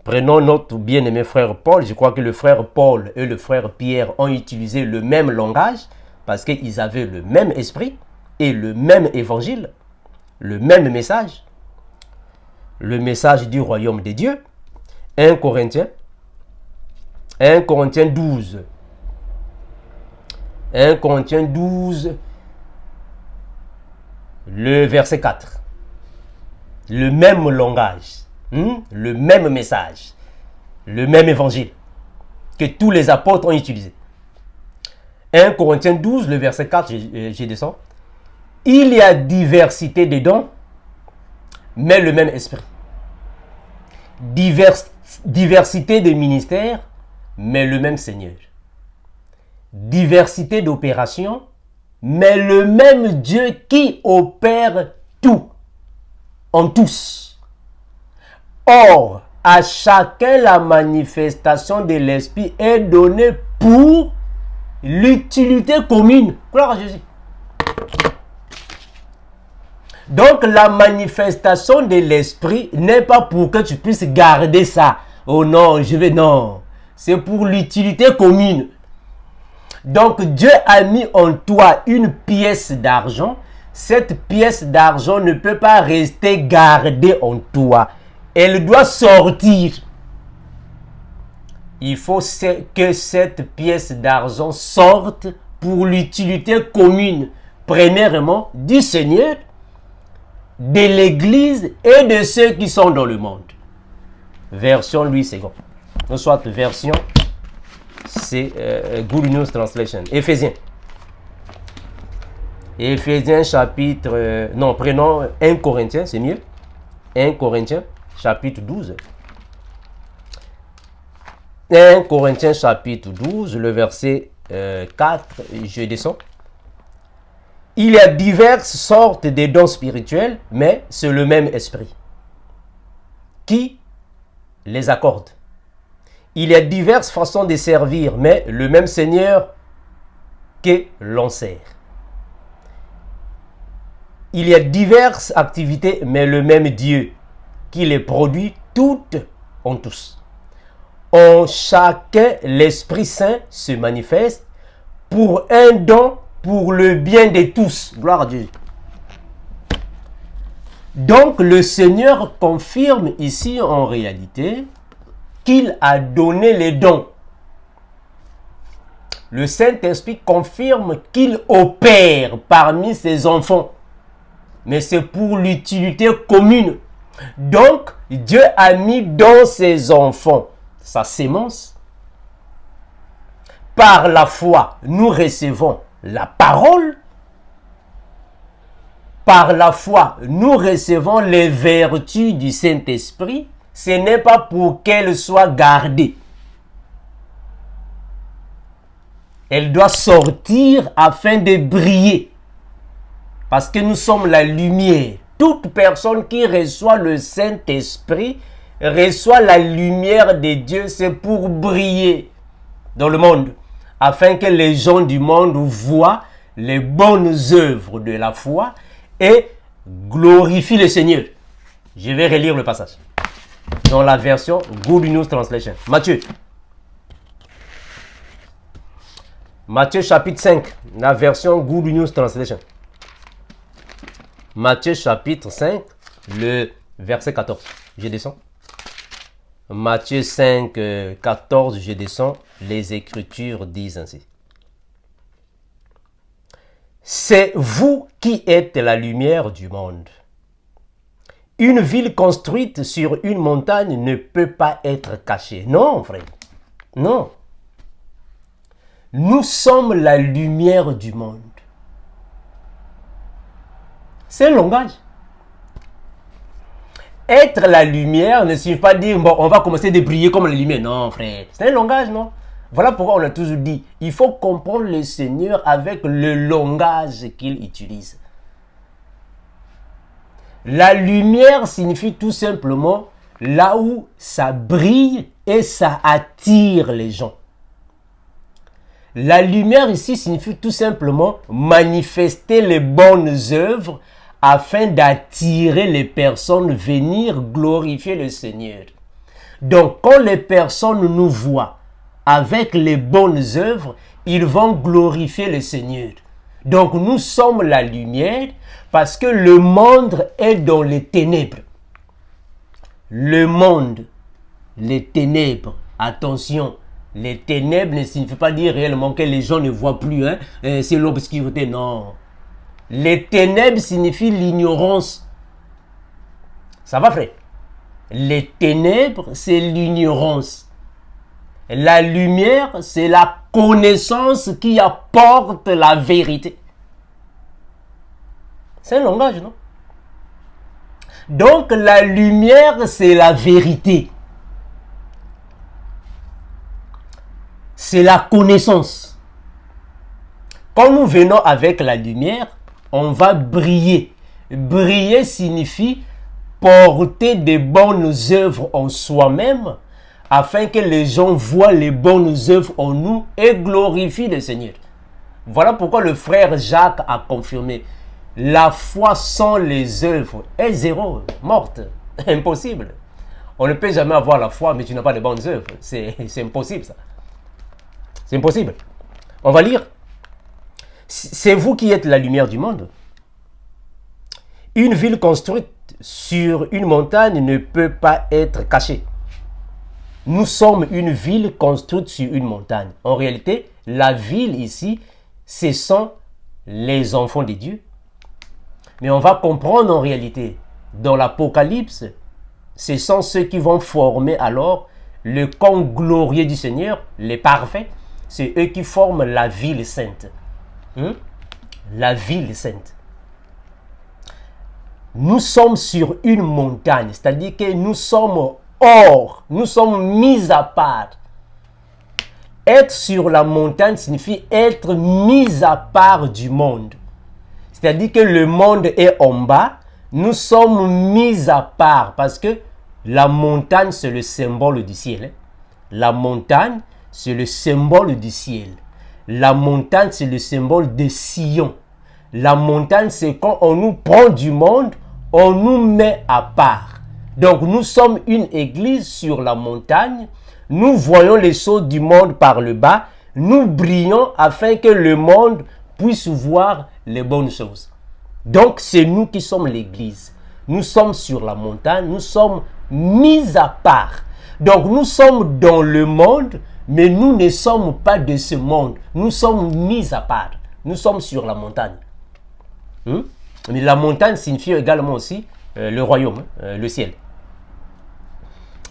Prenons notre bien-aimé frère Paul. Je crois que le frère Paul et le frère Pierre ont utilisé le même langage parce qu'ils avaient le même esprit et le même évangile, le même message, le message du royaume de Dieu. 1 Corinthiens 12. 1 Corinthiens 12, le verset 4. Le même langage, le même message, le même évangile que tous les apôtres ont utilisé. 1 Corinthiens 12, le verset 4, je descends. Il y a diversité de dons, mais le même esprit. Diversité de ministères, mais le même Seigneur. Diversité d'opérations, mais le même Dieu qui opère tout en tous. Or, à chacun la manifestation de l'Esprit est donnée pour l'utilité commune. Gloire à Jésus. Donc, la manifestation de l'Esprit n'est pas pour que tu puisses garder ça. Oh non, non. C'est pour l'utilité commune. Donc, Dieu a mis en toi une pièce d'argent. Cette pièce d'argent ne peut pas rester gardée en toi. Elle doit sortir. Il faut que cette pièce d'argent sorte pour l'utilité commune. Premièrement, du Seigneur, de l'Église et de ceux qui sont dans le monde. Version Louis II. Soit version, c'est Good News Translation. Éphésiens. Éphésiens chapitre... prenons 1 Corinthiens, c'est mieux. 1 Corinthiens chapitre 12. 1 Corinthiens chapitre 12, le verset 4, je descends. Il y a diverses sortes de dons spirituels, mais c'est le même esprit qui les accorde. Il y a diverses façons de servir, mais le même Seigneur que l'on sert. Il y a diverses activités, mais le même Dieu qui les produit toutes en tous. En chacun, l'Esprit Saint se manifeste pour un don, pour le bien de tous. Gloire à Dieu. Donc, le Seigneur confirme ici en réalité qu'il a donné les dons. Le Saint-Esprit confirme qu'il opère parmi ses enfants. Mais c'est pour l'utilité commune. Donc, Dieu a mis dans ses enfants sa sémence. Par la foi, nous recevons la parole. Par la foi, nous recevons les vertus du Saint-Esprit. Ce n'est pas pour qu'elle soit gardée. Elle doit sortir afin de briller. Parce que nous sommes la lumière. Toute personne qui reçoit le Saint-Esprit reçoit la lumière de Dieu. C'est pour briller dans le monde. Afin que les gens du monde voient les bonnes œuvres de la foi et glorifient le Seigneur. Je vais relire le passage. Dans la version Good News Translation. Matthieu chapitre 5. La version Good News Translation. Matthieu chapitre 5, le verset 14. Je descends. Matthieu 5, 14, je descends. Les Écritures disent ainsi. C'est vous qui êtes la lumière du monde. Une ville construite sur une montagne ne peut pas être cachée. Non, frère. Non. Nous sommes la lumière du monde. C'est un langage. Être la lumière ne signifie pas dire, bon, on va commencer de briller comme la lumière. Non, frère. C'est un langage, non? Voilà pourquoi on a toujours dit, il faut comprendre le Seigneur avec le langage qu'il utilise. La lumière signifie tout simplement là où ça brille et ça attire les gens. La lumière ici signifie tout simplement manifester les bonnes œuvres afin d'attirer les personnes, venir glorifier le Seigneur. Donc, quand les personnes nous voient avec les bonnes œuvres, ils vont glorifier le Seigneur. Donc, nous sommes la lumière parce que le monde est dans les ténèbres. Le monde, les ténèbres, attention, les ténèbres ne signifie pas dire réellement que les gens ne voient plus, hein? C'est l'obscurité, non. Les ténèbres signifient l'ignorance. Ça va, frère? Les ténèbres, c'est l'ignorance. La lumière, c'est la connaissance qui apporte la vérité. C'est un langage, non? Donc, la lumière, c'est la vérité. C'est la connaissance. Quand nous venons avec la lumière, on va briller. Briller signifie porter des bonnes œuvres en soi-même afin que les gens voient les bonnes œuvres en nous et glorifient le Seigneur. Voilà pourquoi le frère Jacques a confirmé. La foi sans les œuvres est zéro, morte, impossible. On ne peut jamais avoir la foi mais tu n'as pas de bonnes œuvres. C'est impossible ça. C'est impossible. On va lire. C'est vous qui êtes la lumière du monde. Une ville construite sur une montagne ne peut pas être cachée. Nous sommes une ville construite sur une montagne. En réalité, la ville ici, ce sont les enfants de Dieu. Mais on va comprendre en réalité, dans l'Apocalypse, ce sont ceux qui vont former alors le camp glorieux du Seigneur, les parfaits. C'est eux qui forment la ville sainte. La ville sainte. Nous sommes sur une montagne, c'est-à-dire que nous sommes hors, nous sommes mis à part. Être sur la montagne signifie être mis à part du monde. C'est-à-dire que le monde est en bas, nous sommes mis à part parce que la montagne c'est le symbole du ciel. La montagne c'est le symbole du ciel. La montagne c'est le symbole de Sion. La montagne c'est quand on nous prend du monde, on nous met à part. Donc nous sommes une église sur la montagne, nous voyons les choses du monde par le bas, nous brillons afin que le monde puisse voir les bonnes choses. Donc c'est nous qui sommes l'église. Nous sommes sur la montagne, nous sommes mis à part. Donc nous sommes dans le monde, mais nous ne sommes pas de ce monde. Nous sommes mis à part. Nous sommes sur la montagne. Mais la montagne signifie également aussi le royaume, le ciel.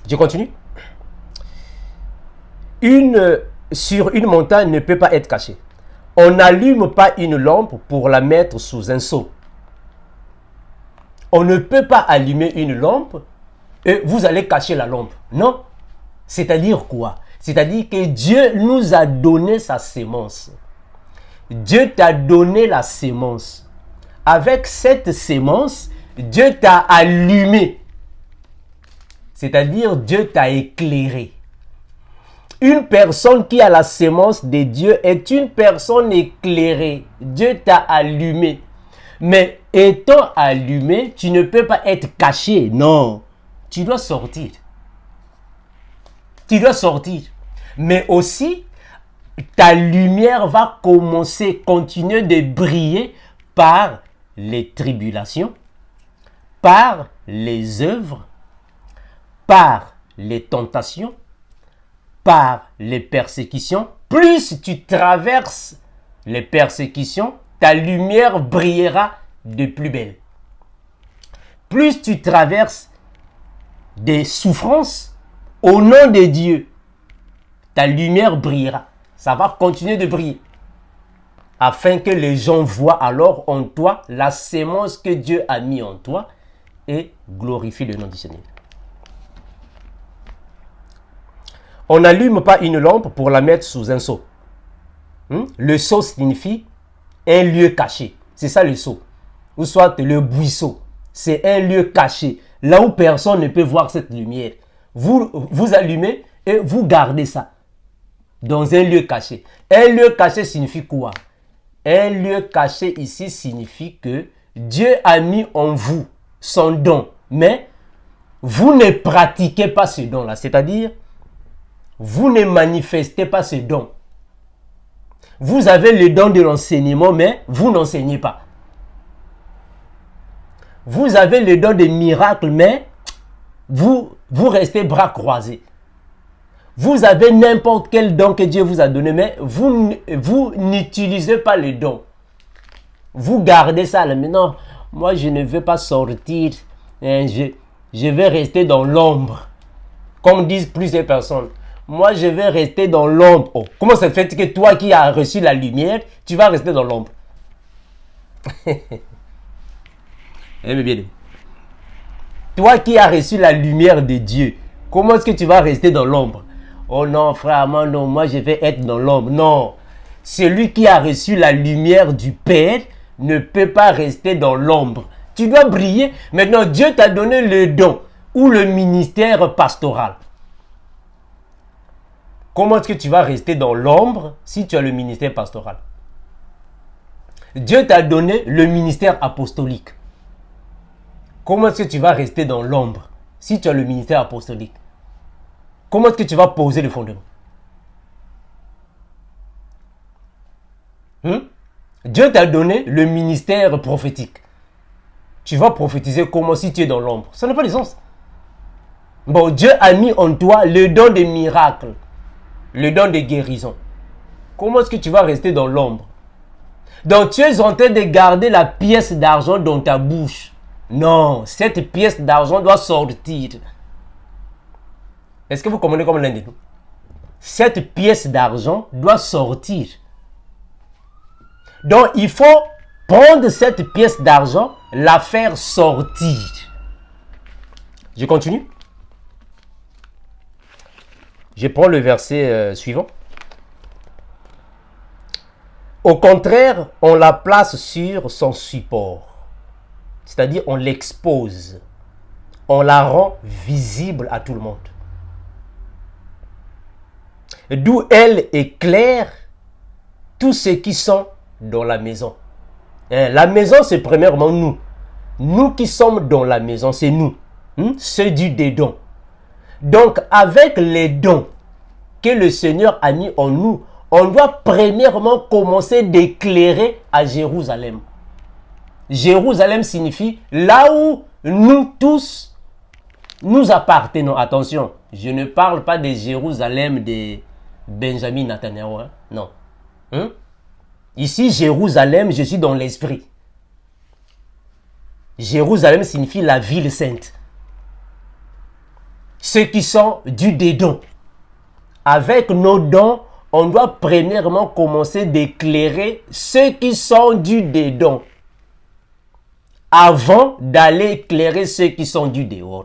Je continue. Sur une montagne ne peut pas être cachée. On n'allume pas une lampe pour la mettre sous un seau. On ne peut pas allumer une lampe et vous allez cacher la lampe. Non. C'est-à-dire quoi? C'est-à-dire que Dieu nous a donné sa sémence. Dieu t'a donné la sémence. Avec cette sémence, Dieu t'a allumé. C'est-à-dire Dieu t'a éclairé. Une personne qui a la sémence de Dieu est une personne éclairée. Dieu t'a allumé. Mais étant allumé, tu ne peux pas être caché. Non. Tu dois sortir. Tu dois sortir. Mais aussi, ta lumière va continuer de briller par les tribulations, par les œuvres, par les tentations, par les persécutions. Plus tu traverses les persécutions, ta lumière brillera de plus belle. Plus tu traverses des souffrances, au nom de Dieu, ta lumière brillera. Ça va continuer de briller. Afin que les gens voient alors en toi la sémence que Dieu a mis en toi et glorifie le nom du Seigneur. On n'allume pas une lampe pour la mettre sous un seau. Le seau signifie un lieu caché. C'est ça le seau. Ou soit le buisson. C'est un lieu caché. Là où personne ne peut voir cette lumière. Vous allumez et vous gardez ça. Dans un lieu caché. Un lieu caché signifie quoi? Un lieu caché ici signifie que Dieu a mis en vous son don. Mais vous ne pratiquez pas ce don-là. C'est-à-dire, vous ne manifestez pas ce don. Vous avez le don de l'enseignement, mais vous n'enseignez pas. Vous avez le don des miracles, mais vous restez bras croisés. Vous avez n'importe quel don que Dieu vous a donné, mais vous n'utilisez pas le don. Vous gardez ça là. Mais non, moi je ne veux pas sortir. Je vais rester dans l'ombre. Comme disent plusieurs personnes. Moi je vais rester dans l'ombre. Oh, comment ça se fait que toi qui as reçu la lumière, tu vas rester dans l'ombre? Bien. Toi qui as reçu la lumière de Dieu, comment est-ce que tu vas rester dans l'ombre? Oh non, frère, non, moi je vais être dans l'ombre. Non. Celui qui a reçu la lumière du Père ne peut pas rester dans l'ombre. Tu dois briller. Maintenant, Dieu t'a donné le don ou le ministère pastoral. Comment est-ce que tu vas rester dans l'ombre si tu as le ministère pastoral? Dieu t'a donné le ministère apostolique. Comment est-ce que tu vas rester dans l'ombre si tu as le ministère apostolique? Comment est-ce que tu vas poser le fondement? Dieu t'a donné le ministère prophétique. Tu vas prophétiser comment si tu es dans l'ombre? Ça n'a pas de sens. Bon, Dieu a mis en toi le don des miracles, le don de guérison. Comment est-ce que tu vas rester dans l'ombre? Donc tu es en train de garder la pièce d'argent dans ta bouche. Non, cette pièce d'argent doit sortir. Est-ce que vous comprenez comme l'un de nous? Cette pièce d'argent doit sortir. Donc, il faut prendre cette pièce d'argent, la faire sortir. Je continue. Je prends le verset suivant. Au contraire, on la place sur son support. C'est-à-dire, on l'expose. On la rend visible à tout le monde. D'où elle éclaire tous ceux qui sont dans la maison. La maison, c'est premièrement nous. Nous qui sommes dans la maison, c'est nous. C'est des dons. Donc, avec les dons que le Seigneur a mis en nous, on doit premièrement commencer d'éclairer à Jérusalem. Jérusalem signifie là où nous tous, nous appartenons. Attention, je ne parle pas de Jérusalem de Benjamin Netanyahu, non. Ici, Jérusalem, je suis dans l'esprit. Jérusalem signifie la ville sainte. Ceux qui sont du dons. Avec nos dons, on doit premièrement commencer d'éclairer ceux qui sont du dons. Avant d'aller éclairer ceux qui sont du dehors.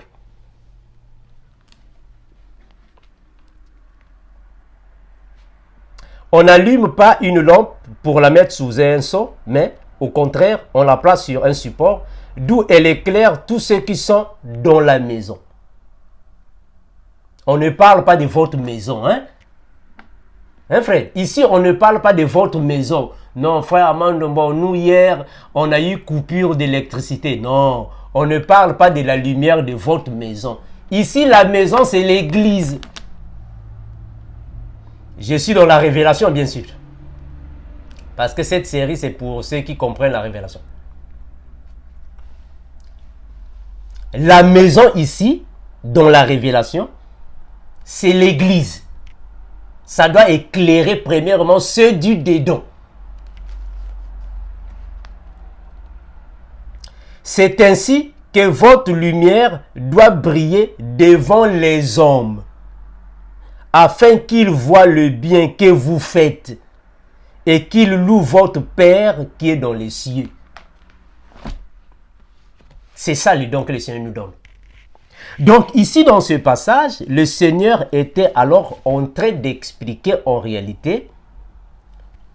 On n'allume pas une lampe pour la mettre sous un seau, mais au contraire, on la place sur un support, d'où elle éclaire tous ceux qui sont dans la maison. On ne parle pas de votre maison, hein? Hein, frère? Ici, on ne parle pas de votre maison. Non, frère Amando, bon, nous hier, on a eu coupure d'électricité. Non, on ne parle pas de la lumière de votre maison. Ici, la maison, c'est l'église. Je suis dans la révélation, bien sûr. Parce que cette série, c'est pour ceux qui comprennent la révélation. La maison ici, dans la révélation, c'est l'église. Ça doit éclairer premièrement ceux du dedans. C'est ainsi que votre lumière doit briller devant les hommes, afin qu'ils voient le bien que vous faites et qu'ils louent votre Père qui est dans les cieux. C'est ça le don que le Seigneur nous donne. Donc ici dans ce passage, le Seigneur était alors en train d'expliquer en réalité,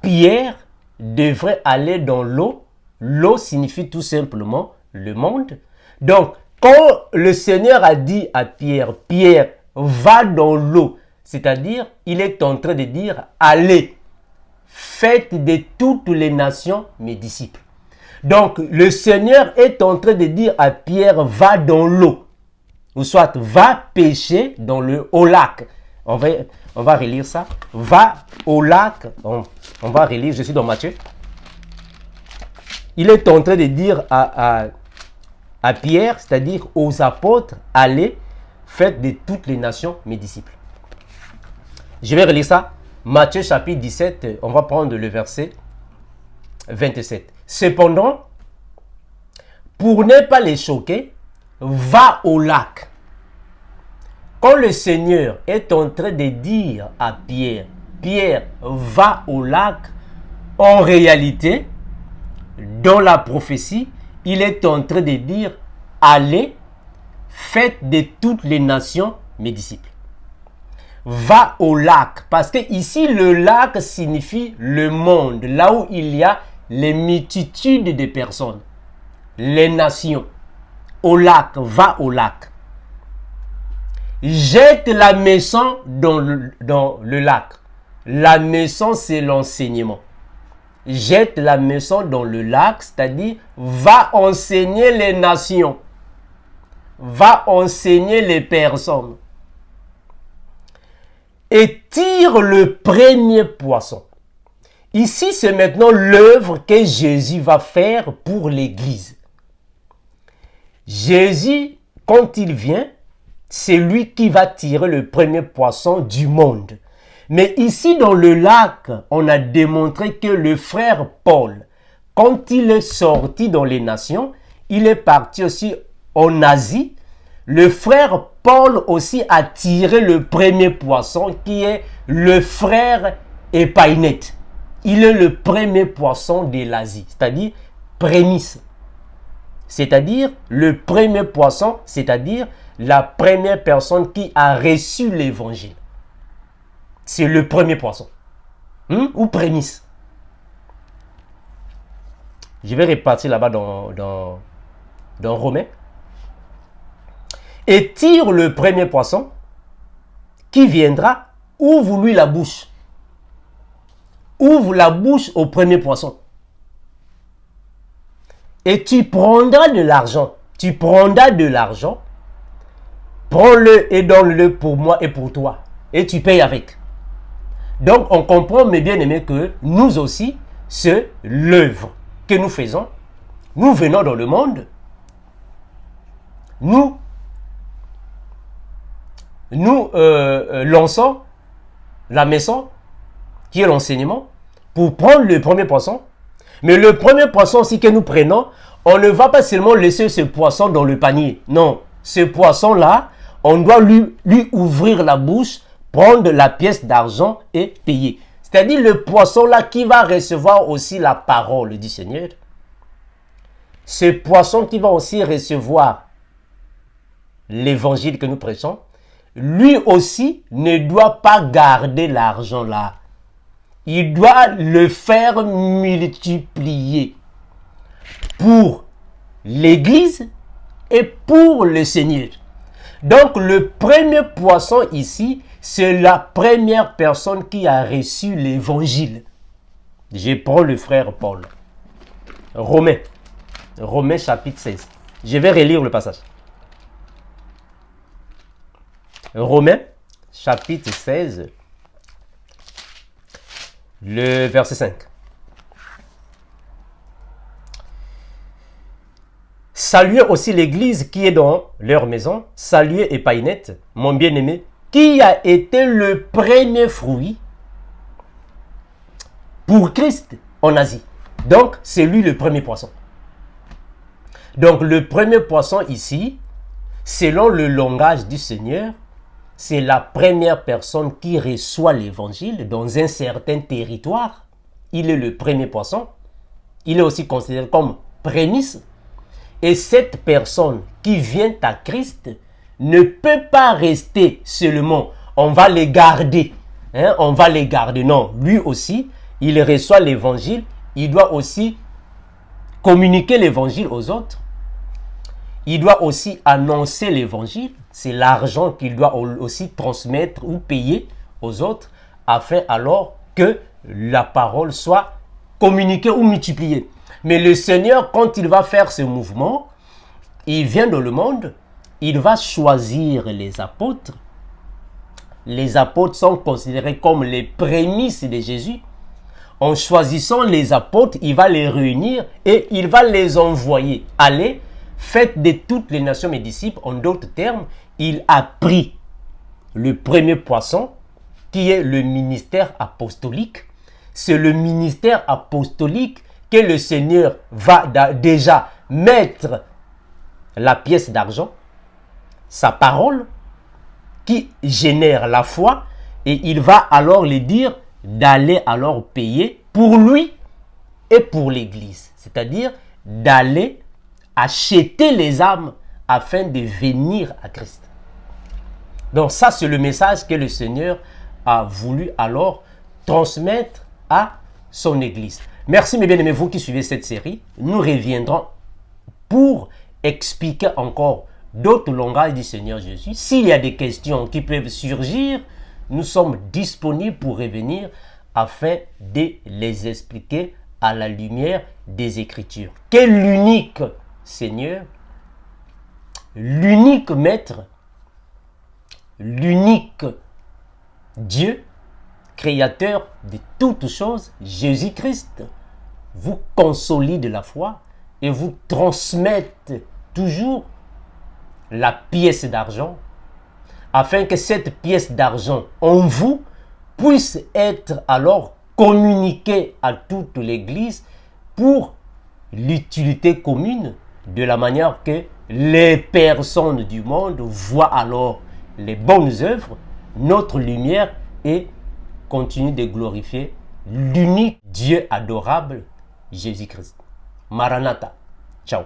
Pierre devrait aller dans l'eau. L'eau signifie tout simplement le monde. Donc quand le Seigneur a dit à Pierre, Pierre, va dans l'eau, c'est-à-dire il est en train de dire, allez, faites de toutes les nations mes disciples. Donc le Seigneur est en train de dire à Pierre, va dans l'eau. Ou soit, va pêcher dans au lac. On va relire ça. Va au lac. On va relire, je suis dans Matthieu. Il est en train de dire à Pierre, c'est-à-dire aux apôtres, allez, faites de toutes les nations mes disciples. Je vais relire ça. Matthieu chapitre 17, on va prendre le verset 27. Cependant, pour ne pas les choquer, va au lac. Quand le Seigneur est en train de dire à Pierre, Pierre, va au lac, en réalité, dans la prophétie, il est en train de dire, allez, faites de toutes les nations mes disciples. Va au lac, parce que ici le lac signifie le monde, là où il y a les multitudes de personnes, les nations. Au lac, va au lac. Jette la maison dans le lac. La maison, c'est l'enseignement. Jette la maison dans le lac, c'est-à-dire va enseigner les nations. Va enseigner les personnes. Et tire le premier poisson. Ici, c'est maintenant l'œuvre que Jésus va faire pour l'Église. Jésus, quand il vient, c'est lui qui va tirer le premier poisson du monde. Mais ici, dans le lac, on a démontré que le frère Paul, quand il est sorti dans les nations, il est parti aussi en Asie. Le frère Paul aussi a tiré le premier poisson qui est le frère Épaïnète. Il est le premier poisson de l'Asie, c'est-à-dire prémisse. C'est-à-dire le premier poisson, c'est-à-dire la première personne qui a reçu l'évangile. C'est le premier poisson. Ou prémisse. Je vais repartir là-bas dans Romains. Et tire le premier poisson qui viendra, ouvre-lui la bouche. Ouvre la bouche au premier poisson. Et tu prendras de l'argent. Tu prendras de l'argent. Prends-le et donne-le pour moi et pour toi. Et tu payes avec. Donc on comprend, mes bien-aimés, que nous aussi, c'est l'œuvre que nous faisons. Nous venons dans le monde. Nous lançons la maison, qui est l'enseignement, pour prendre le premier poisson. Mais le premier poisson aussi que nous prenons, on ne va pas seulement laisser ce poisson dans le panier. Non, ce poisson-là, on doit lui ouvrir la bouche, prendre la pièce d'argent et payer. C'est-à-dire le poisson-là qui va recevoir aussi la parole du Seigneur. Ce poisson qui va aussi recevoir l'évangile que nous prêchons, lui aussi ne doit pas garder l'argent là. Il doit le faire multiplier pour l'Église et pour le Seigneur. Donc le premier poisson ici, c'est la première personne qui a reçu l'évangile. Je prends le frère Paul. Romains chapitre 16. Je vais relire le passage. Romains chapitre 16. Le verset 5. Saluez aussi l'église qui est dans leur maison. Saluez Épaïnète, mon bien-aimé, qui a été le premier fruit pour Christ en Asie. Donc, c'est lui le premier poisson. Donc, le premier poisson ici, selon le langage du Seigneur, c'est la première personne qui reçoit l'évangile dans un certain territoire. Il est le premier poisson. Il est aussi considéré comme prémisse. Et cette personne qui vient à Christ ne peut pas rester seulement, on va les garder, hein, on va les garder. Non, lui aussi, il reçoit l'évangile, il doit aussi communiquer l'évangile aux autres. Il doit aussi annoncer l'évangile. C'est l'argent qu'il doit aussi transmettre ou payer aux autres afin alors que la parole soit communiquée ou multipliée. Mais le Seigneur, quand il va faire ce mouvement, il vient dans le monde, il va choisir les apôtres. Les apôtres sont considérés comme les prémices de Jésus. En choisissant les apôtres, il va les réunir et il va les envoyer. Allez, faites de toutes les nations mes disciples. En d'autres termes, il a pris le premier poisson qui est le ministère apostolique. C'est le ministère apostolique que le Seigneur va déjà mettre la pièce d'argent, sa parole, qui génère la foi, et il va alors les dire d'aller alors payer pour lui et pour l'Église. C'est-à-dire d'aller acheter les âmes afin de venir à Christ. Donc ça, c'est le message que le Seigneur a voulu alors transmettre à son Église. Merci mes bien-aimés, vous qui suivez cette série. Nous reviendrons pour expliquer encore d'autres langages du Seigneur Jésus. S'il y a des questions qui peuvent surgir, nous sommes disponibles pour revenir afin de les expliquer à la lumière des Écritures. Quel l'unique Seigneur, l'unique Maître, l'unique Dieu, Créateur de toutes choses, Jésus-Christ, vous consolide la foi et vous transmette toujours la pièce d'argent, afin que cette pièce d'argent en vous puisse être alors communiquée à toute l'Église pour l'utilité commune, de la manière que les personnes du monde voient alors les bonnes œuvres, notre lumière, et continuent de glorifier l'unique Dieu adorable, Jésus-Christ. Maranatha. Ciao.